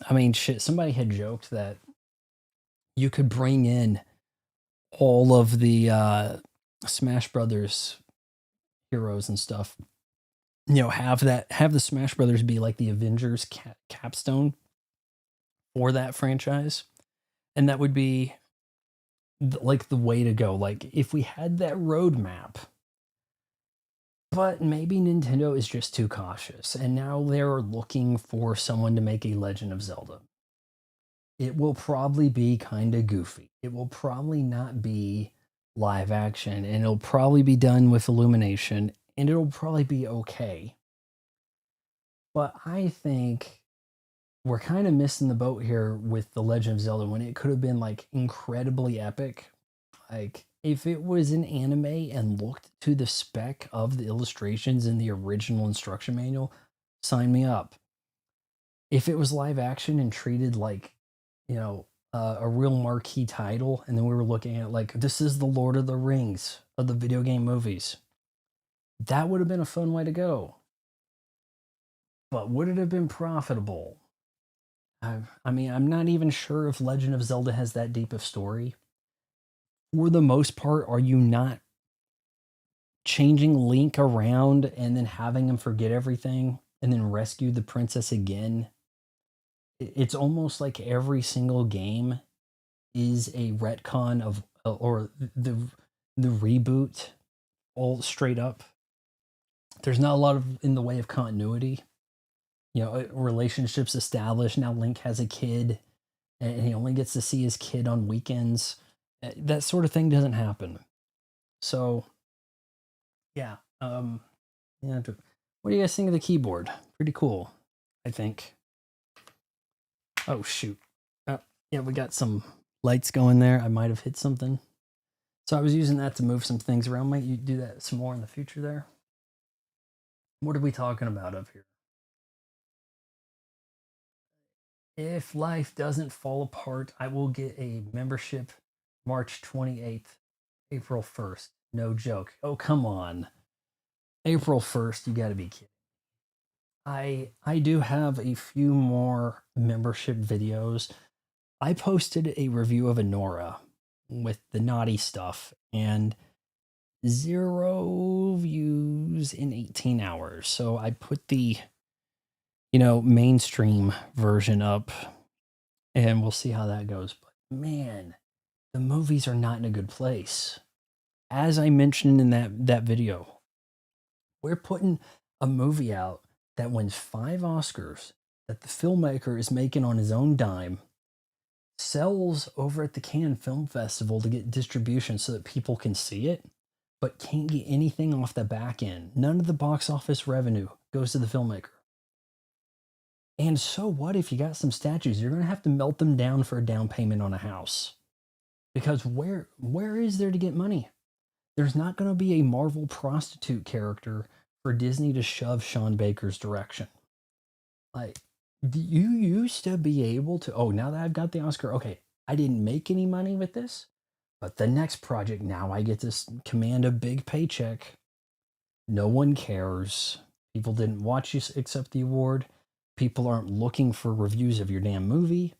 I mean, shit, somebody had joked that you could bring in all of the Smash Brothers heroes and stuff. Have the Smash Brothers be like the Avengers capstone for that franchise, and that would be like the way to go. Like if we had that roadmap, but maybe Nintendo is just too cautious, and now they're looking for someone to make a Legend of Zelda. It will probably be kind of goofy. It will probably not be live action, and it'll probably be done with Illumination, and it'll probably be okay. But I think we're kind of missing the boat here with The Legend of Zelda when it could have been like incredibly epic. Like if it was an anime and looked to the spec of the illustrations in the original instruction manual, sign me up. If it was live action and treated like, a real marquee title, and then we were looking at like this is the Lord of the Rings of the video game movies, that would have been a fun way to go. But would it have been profitable? I mean, I'm not even sure if Legend of Zelda has that deep of story. For the most part, are you not changing Link around and then having him forget everything and then rescue the princess again? It's almost like every single game is a retcon of or the reboot all straight up. There's not a lot of in the way of continuity. Relationships established. Now Link has a kid and he only gets to see his kid on weekends. That sort of thing doesn't happen. So, yeah. Yeah. What do you guys think of the keyboard? Pretty cool, I think. Oh shoot. Yeah, we got some lights going there. I might have hit something. So I was using that to move some things around. Might you do that some more in the future there? What are we talking about up here? If life doesn't fall apart, I will get a membership March 28th, April 1st. No joke. Oh, come on. April 1st, you got to be kidding. I do have a few more membership videos. I posted a review of Anora with the naughty stuff and 0 views in 18 hours. So I put the mainstream version up and we'll see how that goes. But man, the movies are not in a good place. As I mentioned in that video, we're putting a movie out that wins 5 Oscars that the filmmaker is making on his own dime, sells over at the Cannes Film Festival to get distribution so that people can see it, but can't get anything off the back end. None of the box office revenue goes to the filmmaker. And so what if you got some statues? You're going to have to melt them down for a down payment on a house. Because where is there to get money? There's not going to be a Marvel prostitute character for Disney to shove Sean Baker's direction. Like, you used to be able to, oh, now that I've got the Oscar, okay, I didn't make any money with this, but the next project, now I get to command a big paycheck. No one cares. People didn't watch you accept the award. People aren't looking for reviews of your damn movie.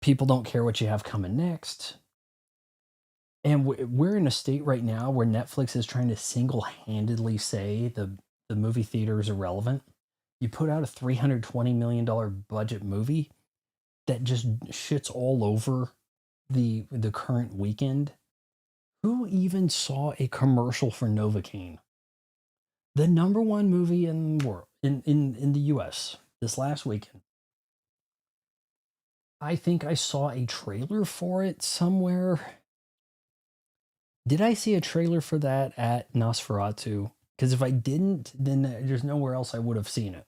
People don't care what you have coming next. And we're in a state right now where Netflix is trying to single-handedly say the movie theater is irrelevant. You put out a $320 million budget movie that just shits all over the current weekend. Who even saw a commercial for Novocaine? The number one movie in the world, in the US this last weekend. I think I saw a trailer for it somewhere. Did I see a trailer for that at Nosferatu? Because if I didn't, then there's nowhere else I would have seen it.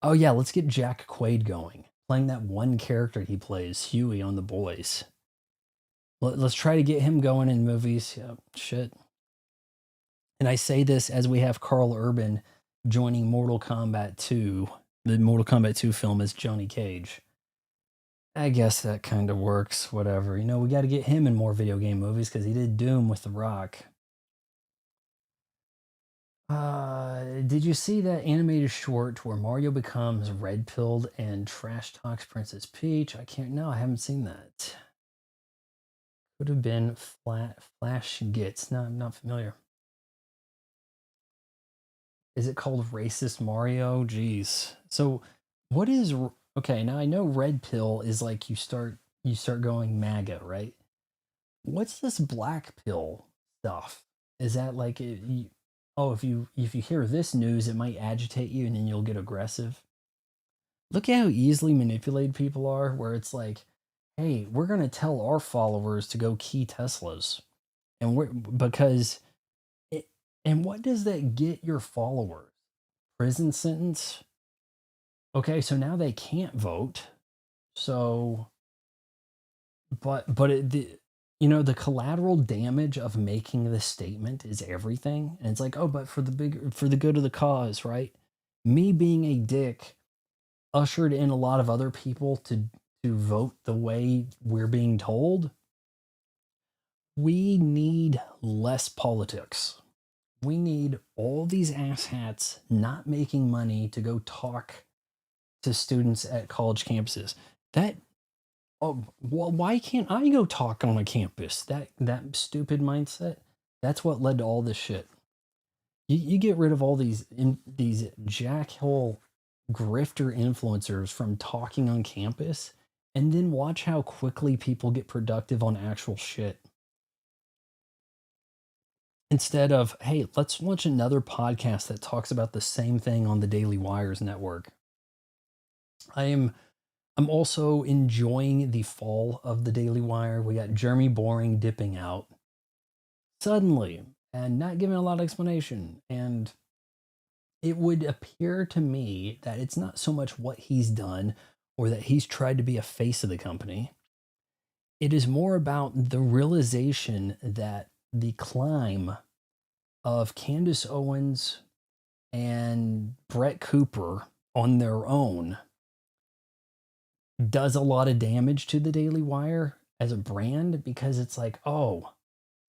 Oh yeah, let's get Jack Quaid going, playing that one character he plays, Huey on The Boys. Let's try to get him going in movies. Yeah, shit. And I say this as we have Carl Urban joining Mortal Kombat 2 the Mortal Kombat 2 film as Johnny Cage. I guess that kind of works. Whatever. You know, we got to get him in more video game movies because he did Doom with The Rock. Did you see that animated short where Mario becomes red pilled and trash talks Princess Peach? I can't. No, I haven't seen that. Could have been Flash Gets. No, I'm not familiar. Is it called Racist Mario? Jeez. So, what is okay? Now I know red pill is like you start going MAGA, right? What's this black pill stuff? Is that like oh, if you hear this news, it might agitate you, and then you'll get aggressive. Look at how easily manipulated people are. Where it's like, hey, we're gonna tell our followers to go key Teslas, and we're because it. And what does that get your followers? Prison sentence. Okay, so now they can't vote. So, but the collateral damage of making this statement is everything. And it's like, oh, but for the good of the cause, right? Me being a dick ushered in a lot of other people to vote the way we're being told. We need less politics. We need all these asshats not making money to go talk to students at college campuses. That Oh, well, why can't I go talk on a campus? That stupid mindset. That's what led to all this shit. You get rid of all these jackhole grifter influencers from talking on campus, and then watch how quickly people get productive on actual shit. Instead of, hey, let's launch another podcast that talks about the same thing on the Daily Wires network. I am I'm also enjoying the fall of the Daily Wire. We got Jeremy Boring dipping out suddenly and not giving a lot of explanation. And it would appear to me that it's not so much what he's done or that he's tried to be a face of the company. It is more about the realization that the climb of Candace Owens and Brett Cooper on their own does a lot of damage to the Daily Wire as a brand because it's like, oh,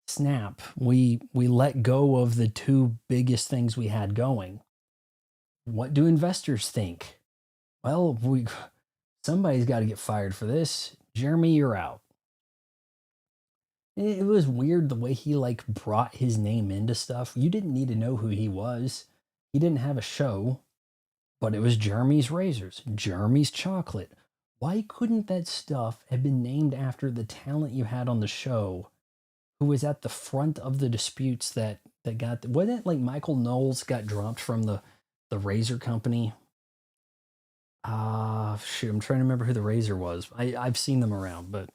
snap, we let go of the two biggest things we had going. What do investors think? Well, we somebody's got to get fired for this. Jeremy, you're out. It was weird the way he like brought his name into stuff. You didn't need to know who he was. He didn't have a show, but it was Jeremy's Razors, Jeremy's Chocolate. Why couldn't that stuff have been named after the talent you had on the show who was at the front of the disputes that got wasn't it like Michael Knowles got dropped from the Razor company? Shoot, I'm trying to remember who the Razor was. I've seen them around, but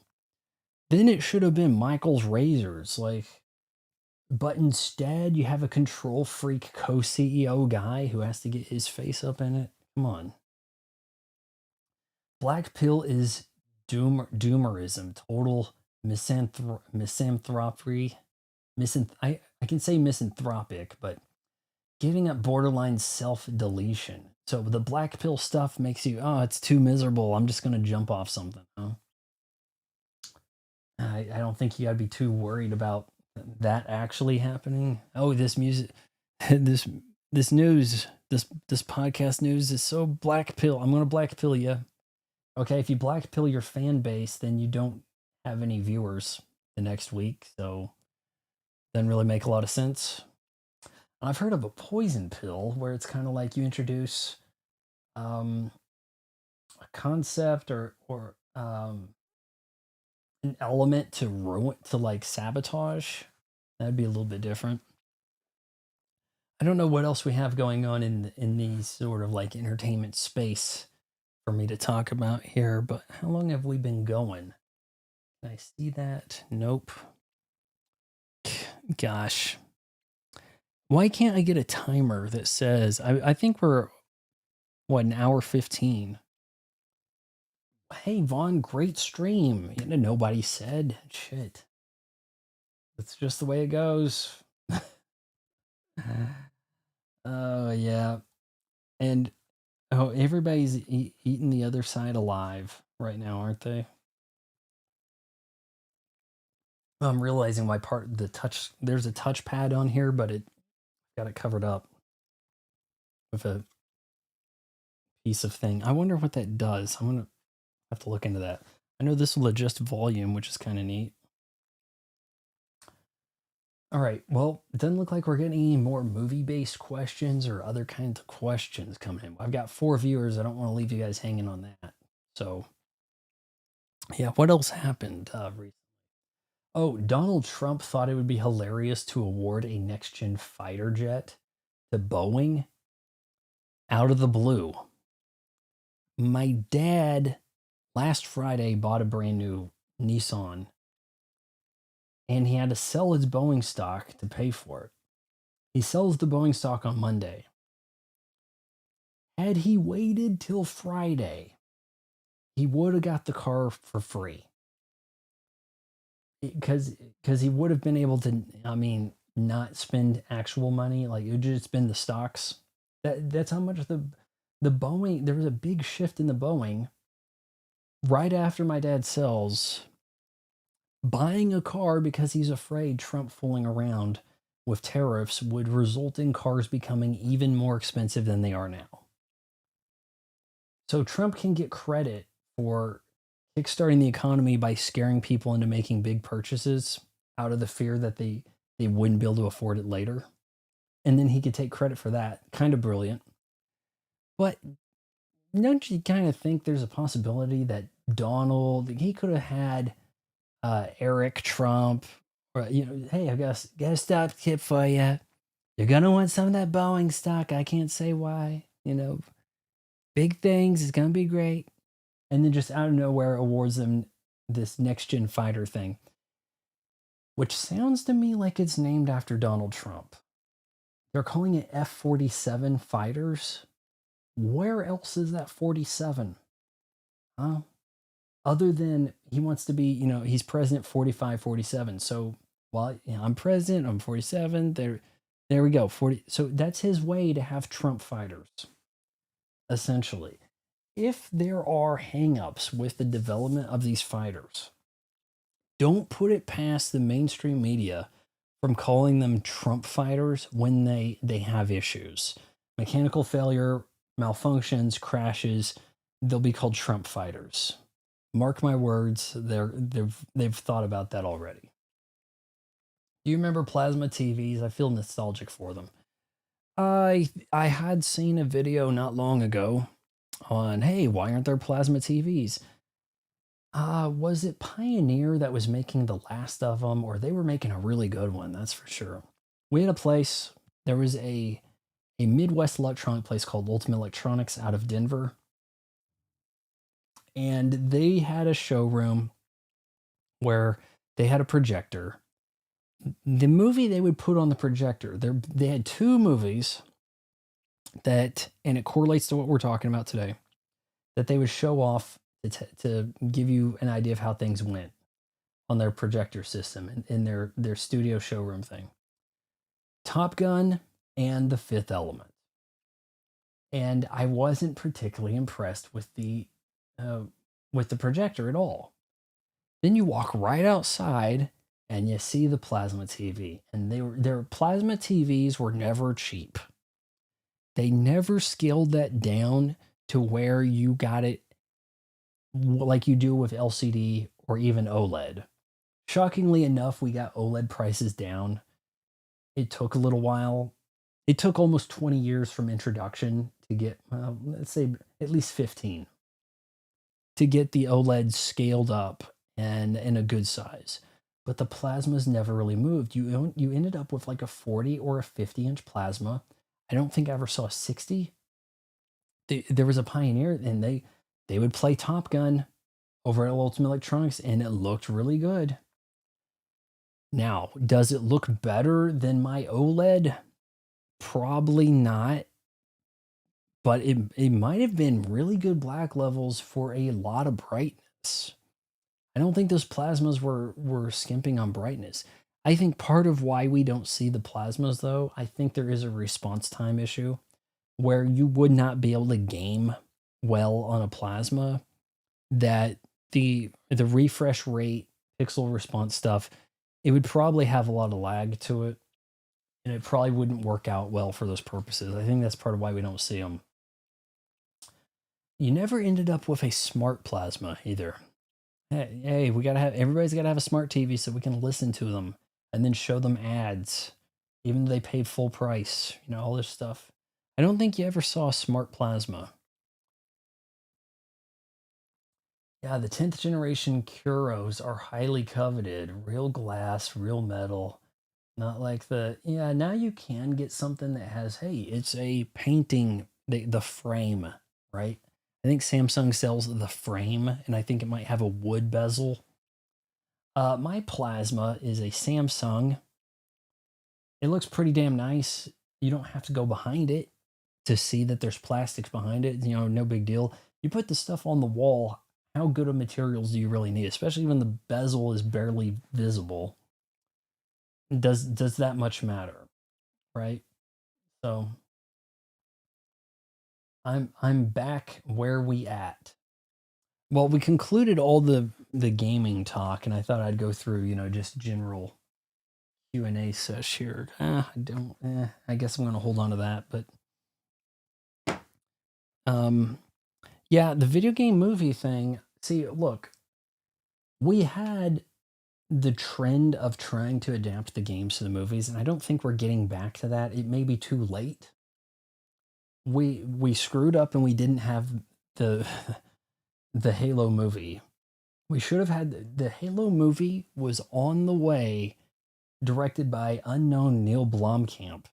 then it should have been Michael's Razors, like but instead you have a control freak co-CEO guy who has to get his face up in it. Come on. Black pill is doomerism, total misanthropy. I can say misanthropic, but giving up borderline self deletion. So the black pill stuff makes you, oh, it's too miserable. I'm just gonna jump off something. Huh? I don't think you gotta be too worried about that actually happening. Oh, this music, this this news, this podcast news is so black pill. I'm gonna black pill you. Okay, if you black pill your fan base, then you don't have any viewers the next week. So doesn't really make a lot of sense. I've heard of a poison pill where it's kind of like you introduce um, a concept or an element to ruin to like sabotage. That'd be a little bit different. I don't know what else we have going on in these sort of like entertainment space for me to talk about here. But how long have we been going? Can I see that? Nope. Gosh. Why can't I get a timer that says I think we're what an hour 15? Hey Vaughn, great stream. You know, nobody said shit. That's just the way it goes. Oh yeah. And Oh, everybody's eating the other side alive right now, aren't they? I'm realizing why part the touch there's a touchpad on here, but it got it covered up with a piece of thing. I wonder what that does. I'm gonna have to look into that. I know this will adjust volume, which is kind of neat. All right. Well, it doesn't look like we're getting any more movie-based questions or other kinds of questions coming in. I've got 4 viewers. I don't want to leave you guys hanging on that. So, yeah. What else happened recently? Oh, Donald Trump thought it would be hilarious to award a next-gen fighter jet to Boeing out of the blue. My dad last Friday bought a brand new Nissan, and he had to sell his Boeing stock to pay for it. He sells the Boeing stock on Monday. Had he waited till Friday, he would have got the car for free. Because he would have been able to, I mean, not spend actual money. Like, it would just been the stocks. That's how much the Boeing, there was a big shift in the Boeing right after my dad sells, buying a car because he's afraid Trump fooling around with tariffs would result in cars becoming even more expensive than they are now. So Trump can get credit for kickstarting the economy by scaring people into making big purchases out of the fear that they wouldn't be able to afford it later. And then he could take credit for that. Kind of brilliant. But don't you kind of think there's a possibility that Donald, he could have had Eric Trump, or, hey, got a stop tip for you. You're gonna want some of that Boeing stock. I can't say why. Big things. It's gonna be great. And then just out of nowhere awards them this next gen fighter thing, which sounds to me like it's named after Donald Trump. They're calling it F-47 fighters. Where else is that 47? Huh? Other than he wants to be, he's president 45, 47. So while I'm president, I'm 47. There we go. 40. So that's his way to have Trump fighters, essentially. If there are hangups with the development of these fighters, don't put it past the mainstream media from calling them Trump fighters when they have issues. Mechanical failure, malfunctions, crashes, they'll be called Trump fighters. Mark my words, they've thought about that already. Do you remember plasma TVs? I feel nostalgic for them. I had seen a video not long ago on, hey, why aren't there plasma TVs? Was it Pioneer that was making the last of them, or they were making a really good one? That's for sure. We had a place. There was a Midwest electronic place called Ultimate Electronics out of Denver, and they had a showroom where they had a projector. The movie they would put on the projector, they had two movies that, and it correlates to what we're talking about today, that they would show off to give you an idea of how things went on their projector system in their studio showroom thing. Top Gun and The Fifth Element. And I wasn't particularly impressed uh, with the projector at all. Then you walk right outside and you see the plasma TV, and their plasma TVs were never cheap. They never scaled that down to where you got it like you do with LCD or even OLED. Shockingly enough, we got OLED prices down. It took a little while. It took almost 20 years from introduction to get, let's say, at least 15 to get the OLED scaled up and in a good size. But the plasmas never really moved. You ended up with like a 40 or a 50-inch plasma. I don't think I ever saw a 60. There was a Pioneer, and they would play Top Gun over at Ultimate Electronics, and it looked really good. Now, does it look better than my OLED? Probably not, but it might have been really good black levels for a lot of brightness. I don't think those plasmas were skimping on brightness. I think part of why we don't see the plasmas, though, I think there is a response time issue. where you would not be able to game well on a plasma, that the refresh rate, pixel response stuff, it would probably have a lot of lag to it, and it probably wouldn't work out well for those purposes. I think that's part of why we don't see them. You never ended up with a smart plasma either. Hey, we gotta have everybody's gotta have a smart TV so we can listen to them and then show them ads, even though they paid full price. All this stuff. I don't think you ever saw a smart plasma. Yeah, the 10th generation Curos are highly coveted. Real glass, real metal. Not like yeah, now you can get something that has, hey, it's a painting, the frame, right? I think Samsung sells the frame, and I think it might have a wood bezel. My plasma is a Samsung. It looks pretty damn nice. You don't have to go behind it to see that there's plastics behind it. No big deal. You put the stuff on the wall, how good of materials do you really need, especially when the bezel is barely visible? Does that much matter, right? So I'm back where we at. Well, we concluded all the gaming talk, and I thought I'd go through, just general Q&A sesh here. I don't. I guess I'm gonna hold on to that, but um, yeah, the video game movie thing. See, look, we had the trend of trying to adapt the games to the movies, and I don't think we're getting back to that. It may be too late. We screwed up and we didn't have the the Halo movie. We should have had the Halo movie was on the way, directed by unknown Neil Blomkamp.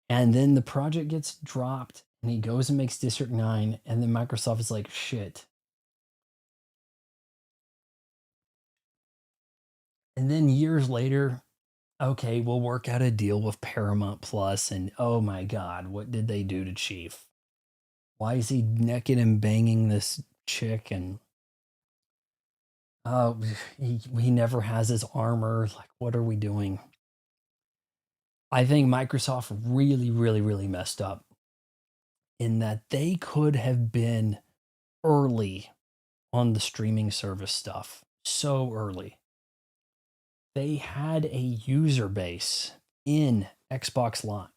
And then the project gets dropped and he goes and makes District 9, and then Microsoft is like, shit. And then years later, okay, we'll work out a deal with Paramount Plus, and oh my god, what did they do to Chief? Why is he naked and banging this chick? And oh, he never has his armor. Like, what are we doing? I think Microsoft really, really, really messed up in that they could have been early on the streaming service stuff. So early. They had a user base in Xbox Live.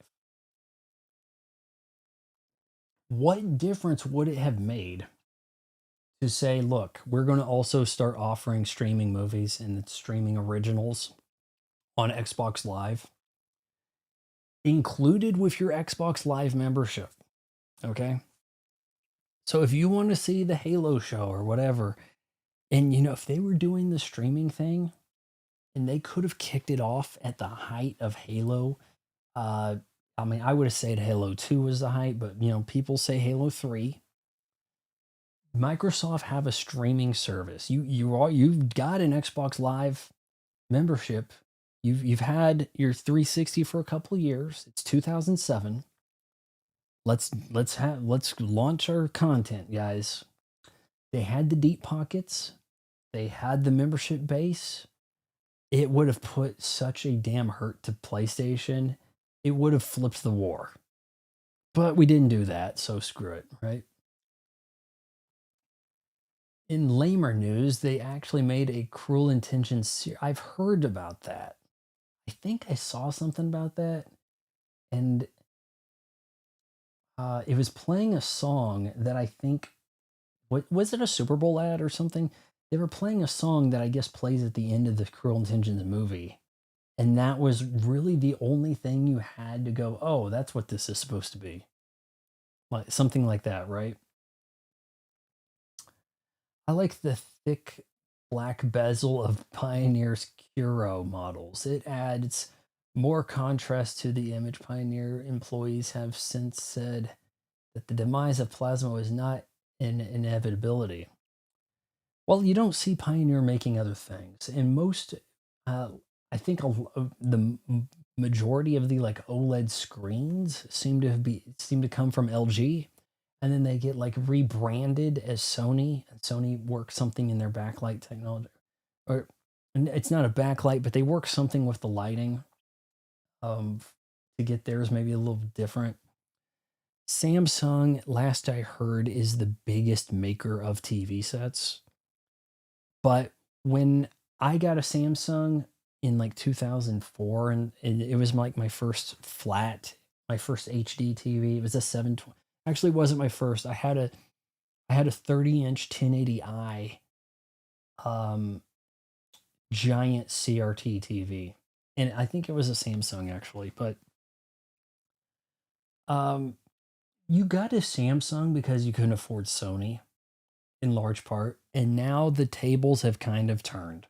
What difference would it have made to say, look, we're going to also start offering streaming movies and streaming originals on Xbox Live, included with your Xbox Live membership? Okay. So if you want to see the Halo show or whatever, and if they were doing the streaming thing and they could have kicked it off at the height of Halo, uh, I mean, I would have said Halo 2 was the height, but people say Halo 3. Microsoft have a streaming service. You've got an Xbox Live membership. You've had your 360 for a couple of years. It's 2007. Let's launch our content, guys. They had the deep pockets. They had the membership base. It would have put such a damn hurt to PlayStation. It would have flipped the war. But we didn't do that, so screw it, right? In lamer news, they actually made a Cruel Intentions series. I've heard about that. I think I saw something about that, and it was playing a song that I think, what was it, a Super Bowl ad or something? They were playing a song that I guess plays at the end of the Cruel Intentions movie, and that was really the only thing you had to go, oh, that's what this is supposed to be, like something like that, right? I like the thick black bezel of Pioneer's Curo models. It adds more contrast to the image. Pioneer employees have since said that the demise of Plasma was not an inevitability. Well, you don't see Pioneer making other things. And most, uh, I think majority of the like OLED screens seem to come from LG, and then they get like rebranded as Sony, and Sony works something in their backlight technology, or it's not a backlight, but they work something with the lighting, um, to get theirs maybe a little different. Samsung, last I heard, is the biggest maker of TV sets. But when I got a Samsung in like 2004, and it was like my first flat, my first HD TV. It was a 720. Actually, it wasn't my first. I had a 30-inch 1080i um, giant CRT TV, and I think it was a Samsung actually. But um, you got a Samsung because you couldn't afford Sony in large part, and now the tables have kind of turned.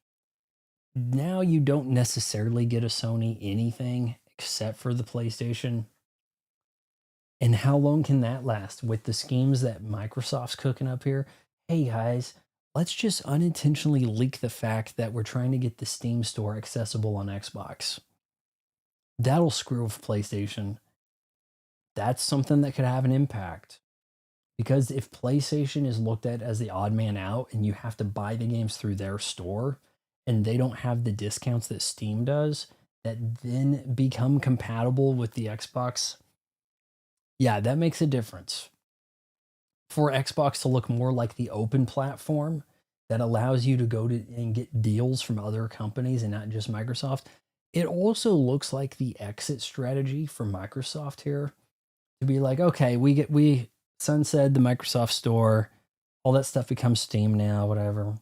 Now you don't necessarily get a Sony anything except for the PlayStation. And how long can that last with the schemes that Microsoft's cooking up here? Hey guys, let's just unintentionally leak the fact that we're trying to get the Steam store accessible on Xbox. That'll screw with PlayStation. That's something that could have an impact. Because if PlayStation is looked at as the odd man out and you have to buy the games through their store and they don't have the discounts that Steam does that then become compatible with the Xbox, yeah, that makes a difference. For Xbox to look more like the open platform that allows you to go to and get deals from other companies and not just Microsoft, it also looks like the exit strategy for Microsoft here to be like, okay, we sunset the Microsoft store, all that stuff becomes Steam now, whatever.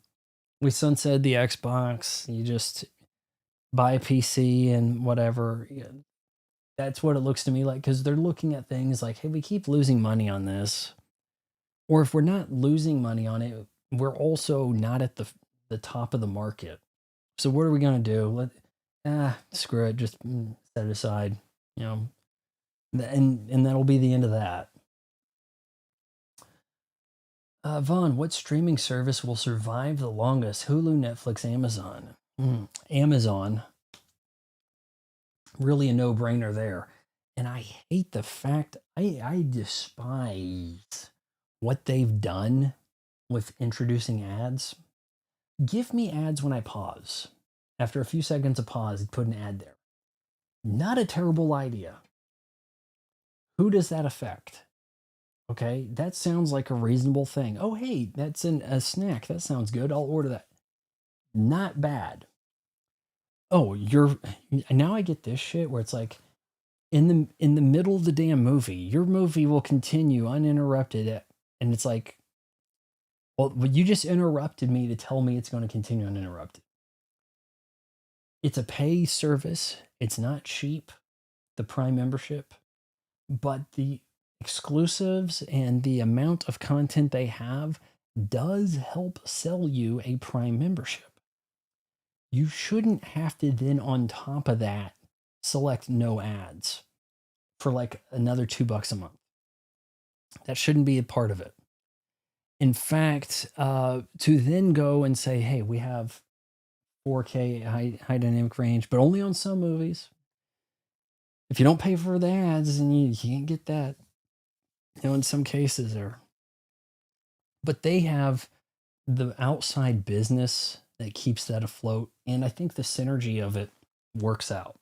We sunset the Xbox, you just buy a PC and whatever. Yeah, that's what it looks to me like because they're looking at things like, hey, we keep losing money on this, or if we're not losing money on it, we're also not at the top of the market. So what are we gonna do? Screw it, just set it aside, you know, and that'll be the end of that. Vaughn, what streaming service will survive the longest? Hulu, Netflix, Amazon. Amazon, really a no-brainer there. And I hate the fact I despise what they've done with introducing ads. Give me ads when I pause. After a few seconds of pause, put an ad there. Not a terrible idea. Who does that affect? Okay, that sounds like a reasonable thing. Oh, hey, that's a snack. That sounds good. I'll order that. Not bad. Oh, you're now I get this shit where it's like in the middle of the damn movie, your movie will continue uninterrupted, and it's like, well, you just interrupted me to tell me it's going to continue uninterrupted. It's a pay service. It's not cheap, the Prime membership, but the exclusives and the amount of content they have does help sell you a Prime membership. You shouldn't have to then, on top of that, select no ads for like another $2 a month. That shouldn't be a part of it. In fact, to then go and say, hey, we have 4K high dynamic range, but only on some movies. If you don't pay for the ads, then you can't get that. You know, in some cases, there. But they have the outside business that keeps that afloat, and I think the synergy of it works out.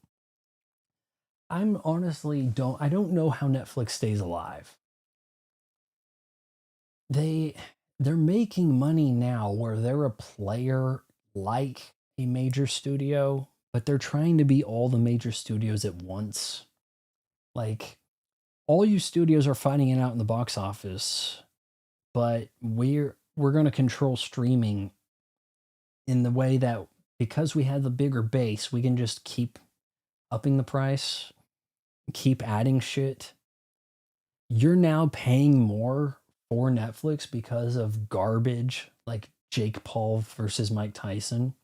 I'm honestly don't know how Netflix stays alive. They they're making money now where they're a player like a major studio, but they're trying to be all the major studios at once. Like all you studios are fighting it out in the box office, but we're going to control streaming in the way that because we have the bigger base, we can just keep upping the price, keep adding shit. You're now paying more for Netflix because of garbage like Jake Paul versus Mike Tyson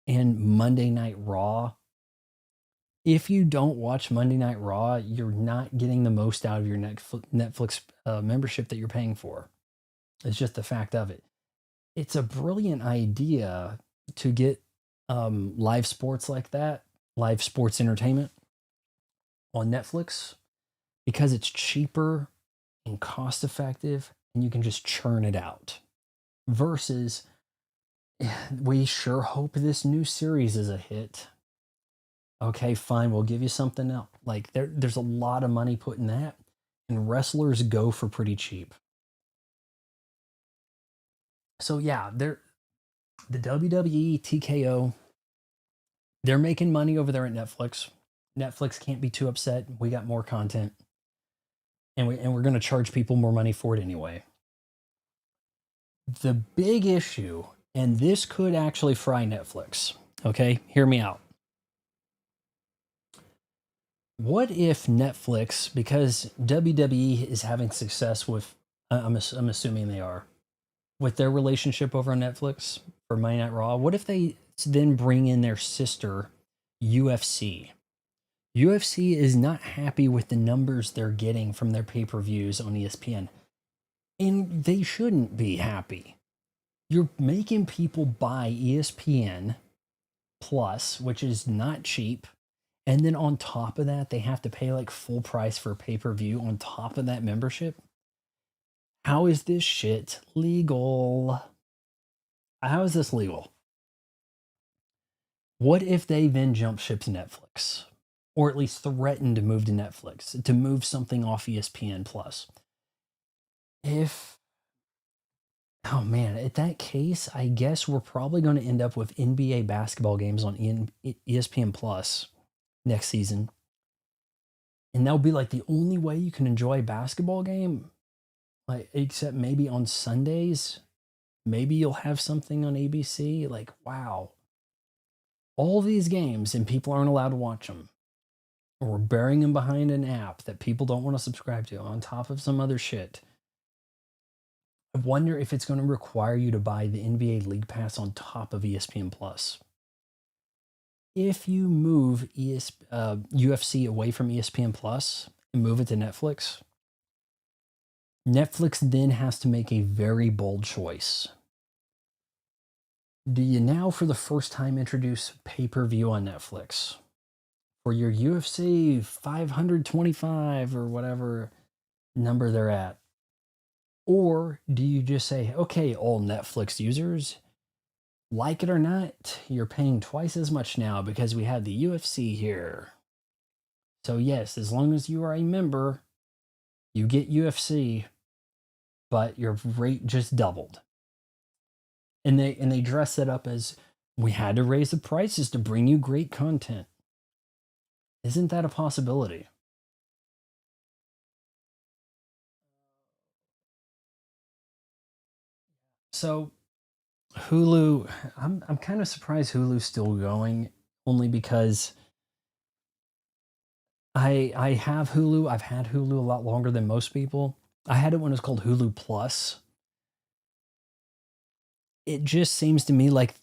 and Monday Night Raw. If you don't watch Monday Night Raw, you're not getting the most out of your Netflix membership that you're paying for. It's just the fact of it. It's a brilliant idea to get live sports like that, live sports entertainment on Netflix because it's cheaper and cost effective and you can just churn it out. Versus, we sure hope this new series is a hit. Okay, fine, we'll give you something else. Like there's a lot of money put in that. and wrestlers go for pretty cheap. So yeah, they're the WWE, TKO, they're making money over there at Netflix. Netflix can't be too upset. We got more content, and we're going to charge people more money for it anyway. The big issue, and this could actually fry Netflix. Okay, hear me out. What if Netflix, because WWE is having success with, I'm assuming they are, with their relationship over on Netflix for Monday Night Raw, what if they then bring in their sister, UFC? UFC is not happy with the numbers they're getting from their pay per views on ESPN, and they shouldn't be happy. You're making people buy ESPN Plus, which is not cheap. And then on top of that, they have to pay like full price for pay per view on top of that membership. How is this shit legal? How is this legal? What if they then jump ship to Netflix? Or at least threaten to move to Netflix, to move something off ESPN Plus? If, oh man, at that case, I guess we're probably going to end up with NBA basketball games on ESPN Plus next season. And that'll be like the only way you can enjoy a basketball game, like except maybe on Sundays. Maybe you'll have something on ABC. Like, wow, all these games and people aren't allowed to watch them. Or we're burying them behind an app that people don't want to subscribe to on top of some other shit. I wonder if it's going to require you to buy the NBA League Pass on top of ESPN Plus. If you move UFC away from ESPN Plus and move it to Netflix, Netflix then has to make a very bold choice. Do you now, for the first time, introduce pay per view on Netflix for your UFC 525 or whatever number they're at? Or do you just say, okay, all Netflix users, like it or not, you're paying twice as much now because we have the UFC here. So, yes, as long as you are a member, you get UFC, but your rate just doubled. And they dress it up as we had to raise the prices to bring you great content. Isn't that a possibility? So Hulu, I'm kind of surprised Hulu's still going, only because I have Hulu. I've had Hulu a lot longer than most people. I had it when it was called Hulu Plus. It just seems to me like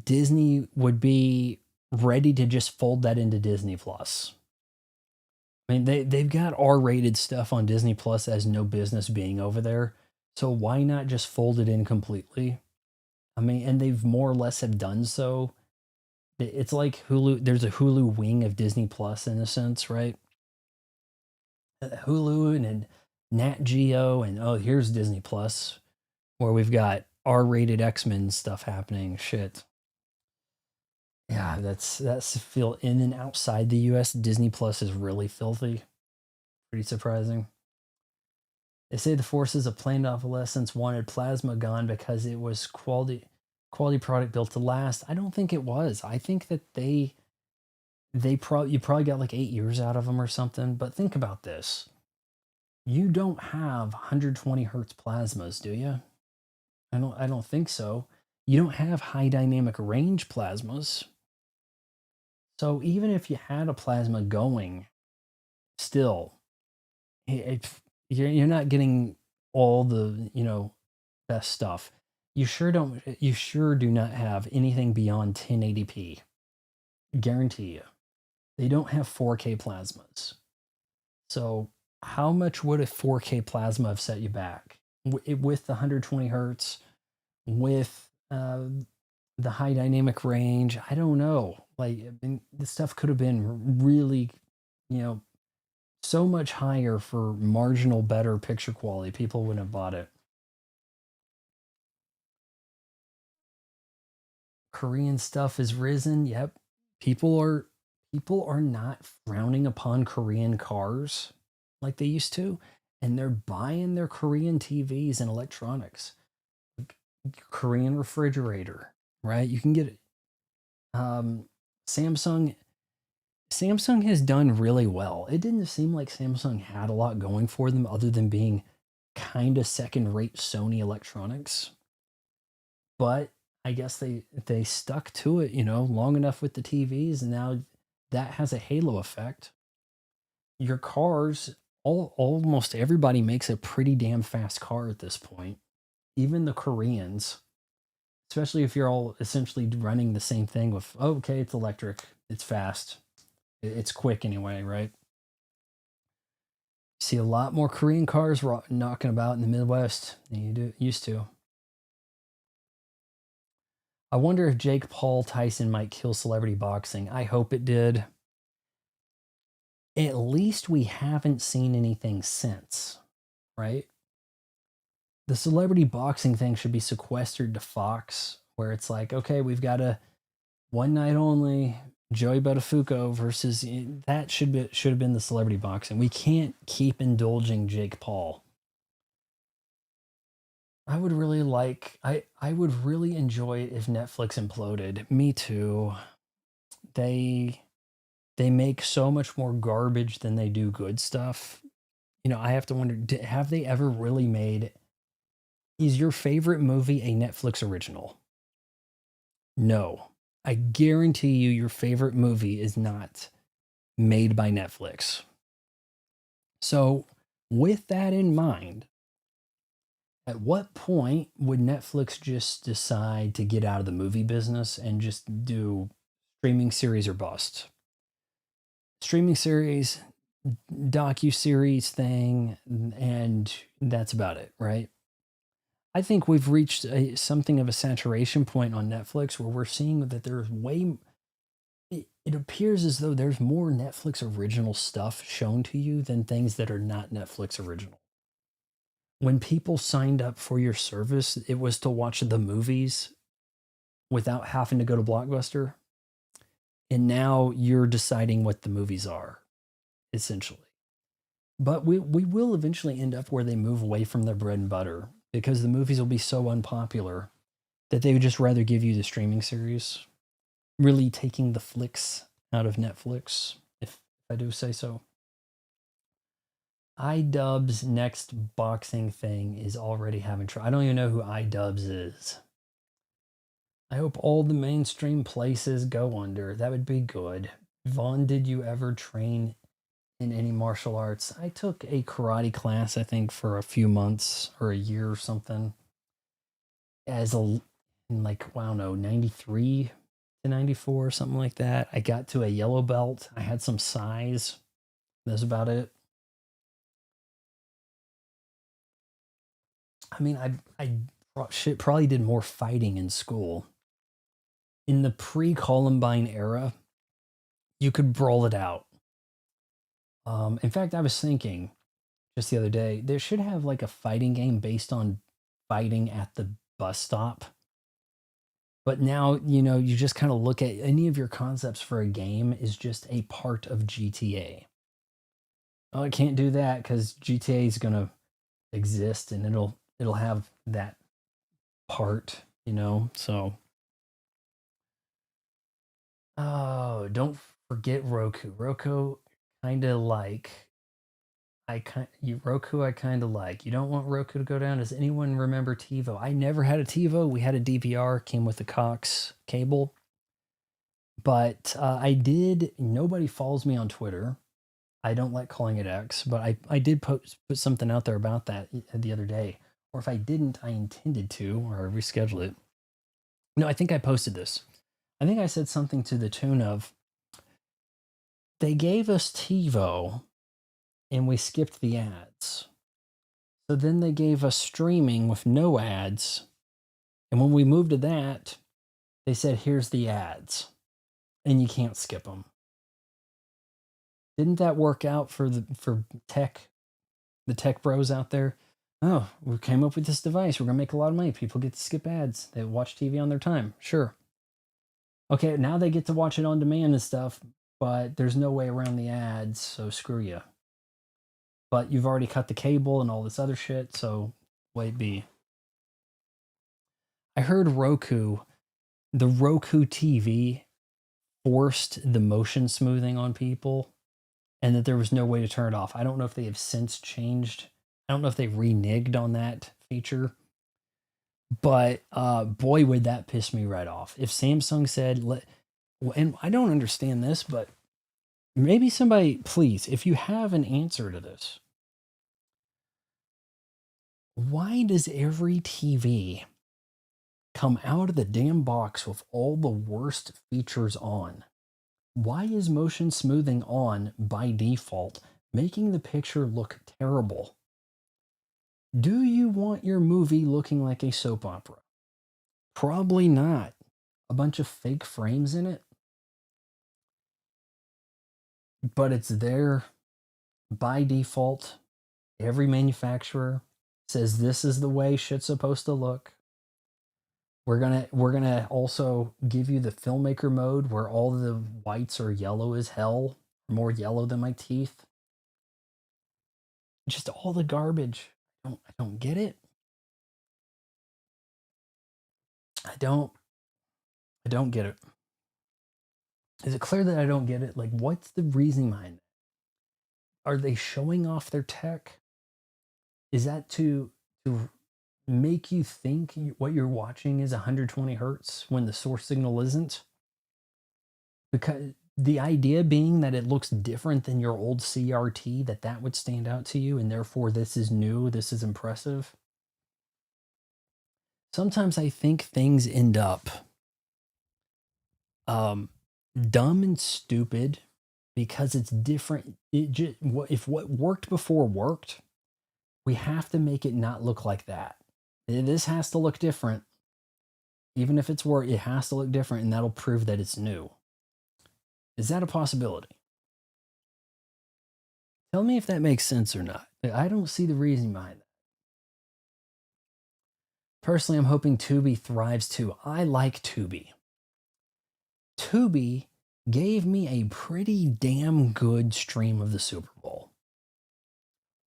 Disney would be ready to just fold that into Disney Plus. I mean, they've got R-rated stuff on Disney Plus as no business being over there. So why not just fold it in completely? I mean, and they've more or less have done so. It's like Hulu. There's a Hulu wing of Disney Plus in a sense, right? Hulu and Nat Geo, and oh, here's Disney Plus, where we've got R-rated X-Men stuff happening. Shit. Yeah, that's feel in and outside the US, Disney Plus is really filthy. Pretty surprising. They say the forces of planned obsolescence wanted plasma gone because it was quality product built to last. I don't think it was. I think that they probably you probably got like 8 years out of them or something. But think about this: you don't have 120 hertz plasmas, do you? I don't think so. You don't have high dynamic range plasmas. So even if you had a plasma going, still, you're not getting all the best stuff. You sure do not have anything beyond 1080p. Guarantee you. They don't have 4K plasmas. So how much would a 4K plasma have set you back with the 120 hertz, with the high dynamic range? I don't know. Like, I mean, this stuff could have been really, you know, so much higher for marginal better picture quality. People wouldn't have bought it. Korean stuff has risen. Yep. People are people are not frowning upon Korean cars like they used to. and they're buying their Korean TVs and electronics, Korean refrigerator, right? You can get um, Samsung. Samsung has done really well. It didn't seem like Samsung had a lot going for them other than being kind of second rate Sony electronics. But I guess they stuck to it, long enough with the TVs, and now that has a halo effect. Your cars, almost everybody makes a pretty damn fast car at this point. Even the Koreans, especially if you're all essentially running the same thing with, oh, okay, it's electric, it's fast, it's quick anyway, right? See a lot more Korean cars knocking about in the Midwest than you used to. I wonder if Jake Paul Tyson might kill celebrity boxing. I hope it did. At least we haven't seen anything since, right? The celebrity boxing thing should be sequestered to Fox, where it's like, okay, we've got a one night only Joey Buttafuoco versus that should have been the celebrity boxing. We can't keep indulging Jake Paul. I would really enjoy it if Netflix imploded. Me too. They they make so much more garbage than they do good stuff. I have to wonder, have they ever really made, is your favorite movie a Netflix original? No. I guarantee you your favorite movie is not made by Netflix. So, with that in mind, at what point would Netflix just decide to get out of the movie business and just do streaming series or bust? Streaming series, docu-series thing, and that's about it, right? I think we've reached something of a saturation point on Netflix where we're seeing that there's it appears as though there's more Netflix original stuff shown to you than things that are not Netflix original. When people signed up for your service, it was to watch the movies without having to go to Blockbuster. And now you're deciding what the movies are, essentially. But we will eventually end up where they move away from their bread and butter because the movies will be so unpopular that they would just rather give you the streaming series, really taking the flicks out of Netflix, if I do say so. iDubbbz's next boxing thing is already having trouble. I don't even know who iDubbbz is. I hope all the mainstream places go under. That would be good. Vaughn, did you ever train in any martial arts? I took a karate class, I think, for a few months or a year or something. In like, I don't know, 93 to 94 or something like that. I got to a yellow belt. I had some size. That's about it. I mean, probably did more fighting in school. In the pre-Columbine era, you could brawl it out. In fact, I was thinking just the other day, there should have like a fighting game based on fighting at the bus stop. But now, you just kind of look at any of your concepts for a game is just a part of GTA. Oh, I can't do that because GTA is going to exist and it'll have that part. So, oh, don't forget Roku. Roku kind of like Roku I kind of like. You don't want Roku to go down. Does anyone remember TiVo? I never had a TiVo. We had a DVR, came with the Cox cable. But I did. Nobody follows me on Twitter. I don't like calling it X, but I did put something out there about that the other day. Or if I didn't, I intended to, or I rescheduled it. No, I think I posted this. I think I said something to the tune of, they gave us TiVo and we skipped the ads. So then they gave us streaming with no ads. And when we moved to that, they said, here's the ads. And you can't skip them. Didn't that work out for the tech bros out there? Oh, we came up with this device. We're going to make a lot of money. People get to skip ads. They watch TV on their time. Sure. Okay, now they get to watch it on demand and stuff, but there's no way around the ads, so screw you. but you've already cut the cable and all this other shit, so wait be. I heard the Roku TV forced the motion smoothing on people and that there was no way to turn it off. I don't know if they have since changed. I don't know if they reneged on that feature, but boy, would that piss me right off. If Samsung said, and I don't understand this, but maybe somebody, please, if you have an answer to this, why does every TV come out of the damn box with all the worst features on? Why is motion smoothing on by default, making the picture look terrible? Do you want your movie looking like a soap opera? Probably not. A bunch of fake frames in it, but it's there by default. Every manufacturer says this is the way shit's supposed to look. We're gonna also give you the filmmaker mode where all the whites are yellow as hell, more yellow than my teeth. Just all the garbage. I don't get it. I don't I don't get it. Is it clear that I don't get it? Like, what's the reasoning behind it? Are they showing off their tech? Is that to make you think what you're watching is 120 hertz when the source signal isn't? Because the idea being that it looks different than your old CRT, that would stand out to you, and therefore this is new, this is impressive. Sometimes I think things end up um, dumb and stupid because it's different. If what worked before worked, we have to make it not look like that. This has to look different. Even if it's work, it has to look different, and that'll prove that it's new. Is that a possibility? Tell me if that makes sense or not. I don't see the reason behind that. Personally, I'm hoping Tubi thrives too. I like Tubi. Tubi gave me a pretty damn good stream of the Super Bowl.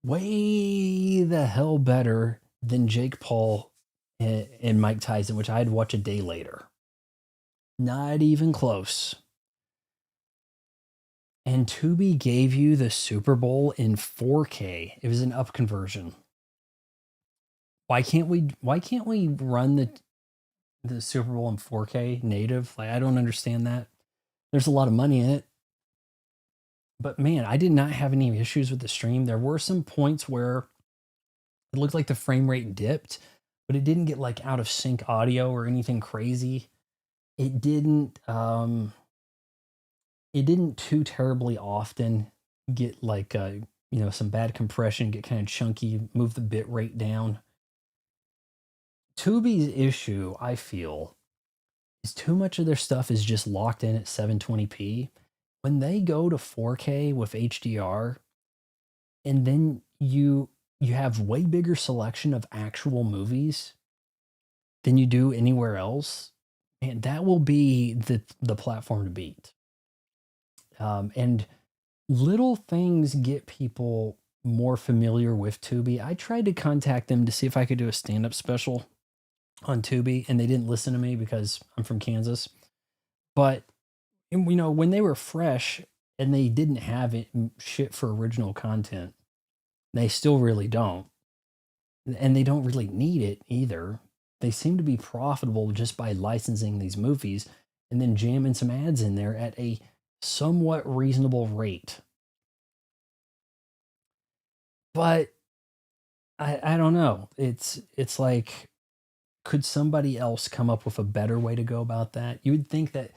Way the hell better than Jake Paul and Mike Tyson, which I'd watch a day later. Not even close. And Tubi gave you the Super Bowl in 4K. It was an up conversion. Why can't we run the Super Bowl in 4K native? Like, I don't understand that. There's a lot of money in it. But man, I did not have any issues with the stream. There were some points where it looked like the frame rate dipped, but it didn't get like out of sync audio or anything crazy. It didn't too terribly often get like some bad compression, get kind of chunky, move the bit rate down. Tubi's issue, I feel, is too much of their stuff is just locked in at 720p. When they go to 4K with HDR, and then you have way bigger selection of actual movies than you do anywhere else, and that will be the platform to beat. And little things get people more familiar with Tubi. I tried to contact them to see if I could do a stand-up special on Tubi, and they didn't listen to me because I'm from Kansas. But when they were fresh and they didn't have it shit for original content, they still really don't, and they don't really need it either. They seem to be profitable just by licensing these movies and then jamming some ads in there at a somewhat reasonable rate. But I don't know. It's like, could somebody else come up with a better way to go about that? You would think that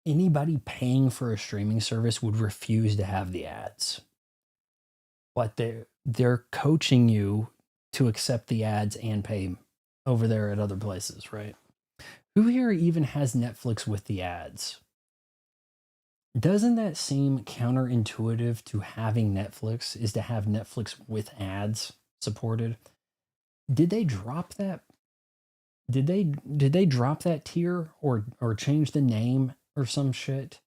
anybody paying for a streaming service would refuse to have the ads. But they're coaching you to accept the ads and pay over there at other places, right? Who here even has Netflix with the ads? Doesn't that seem counterintuitive to having Netflix, is to have Netflix with ads supported? Did they drop that? Did they drop that tier or change the name or some shit?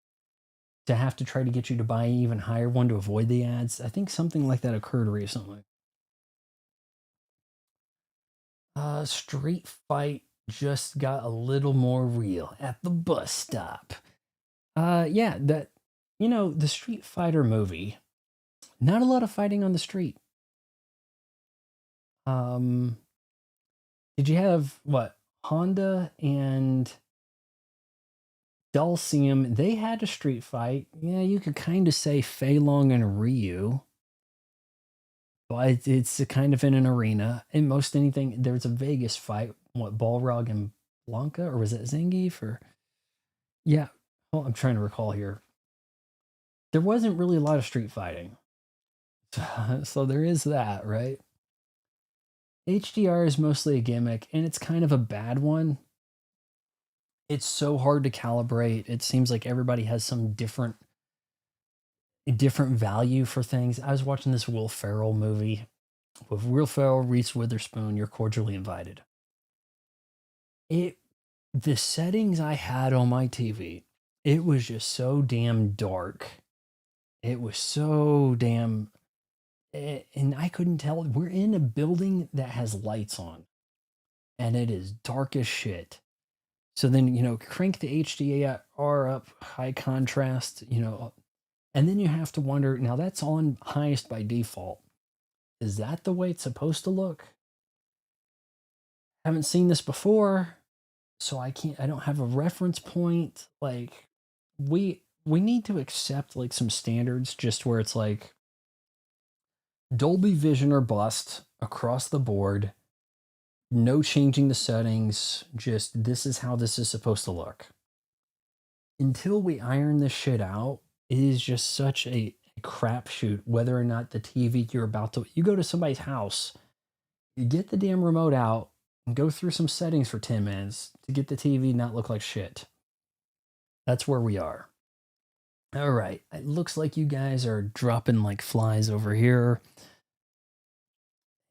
to have to try to get you to buy an even higher one to avoid the ads. I think something like that occurred recently. Street Fight just got a little more real at the bus stop. Yeah, that the Street Fighter movie. Not a lot of fighting on the street. Um, did you have what Honda and Dulcium? They had a street fight. Yeah, you could kind of say Fei Long and Ryu, but it's a kind of in an arena. In most anything, there's a Vegas fight. What Balrog and Blanca, or was it Zangief? Or yeah, well, I'm trying to recall here. There wasn't really a lot of street fighting, so there is that, right? HDR is mostly a gimmick, and it's kind of a bad one. It's so hard to calibrate. It seems like everybody has some different value for things. I was watching this Will Ferrell movie with Will Ferrell, Reese Witherspoon. You're cordially invited. It the settings I had on my TV, it was just so damn dark. It was so damn, and I couldn't tell. We're in a building that has lights on, and it is dark as shit. So then, crank the HDR up, high contrast, and then you have to wonder, now that's on highest by default. Is that the way it's supposed to look? Haven't seen this before, so I don't have a reference point. Like we need to accept like some standards just where it's like Dolby Vision or bust across the board, no changing the settings, just this is how this is supposed to look. Until we iron this shit out, it is just such a crapshoot whether or not the TV you go to somebody's house, you get the damn remote out and go through some settings for 10 minutes to get the TV not look like shit. That's where we are. All right. It looks like you guys are dropping like flies over here.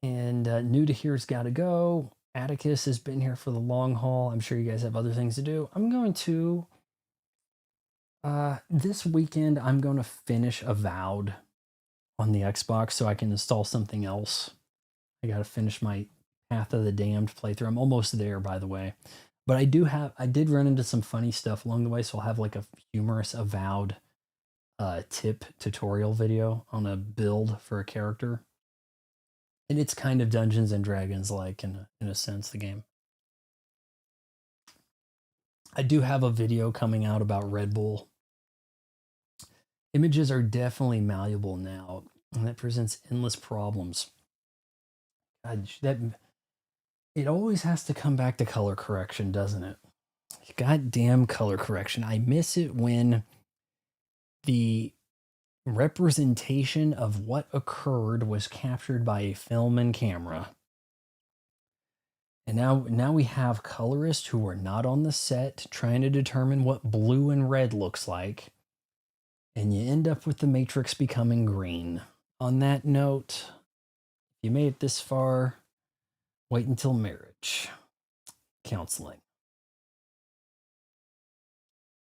And new to here's got to go. Atticus has been here for the long haul. I'm sure you guys have other things to do. I'm going to this weekend, I'm going to finish Avowed on the Xbox so I can install something else. I got to finish my Path of the Damned playthrough. I'm almost there, by the way. But I did run into some funny stuff along the way, so I'll have like a humorous Avowed tip tutorial video on a build for a character. And it's kind of Dungeons and Dragons like in a sense, the game. I do have a video coming out about Red Bull. Images are definitely malleable now, and that presents endless problems. God, it always has to come back to color correction, doesn't it? Goddamn color correction. I miss it when the representation of what occurred was captured by a film and camera. And now we have colorists who are not on the set trying to determine what blue and red looks like. And you end up with the Matrix becoming green. On that note, if you made it this far, wait until marriage counseling.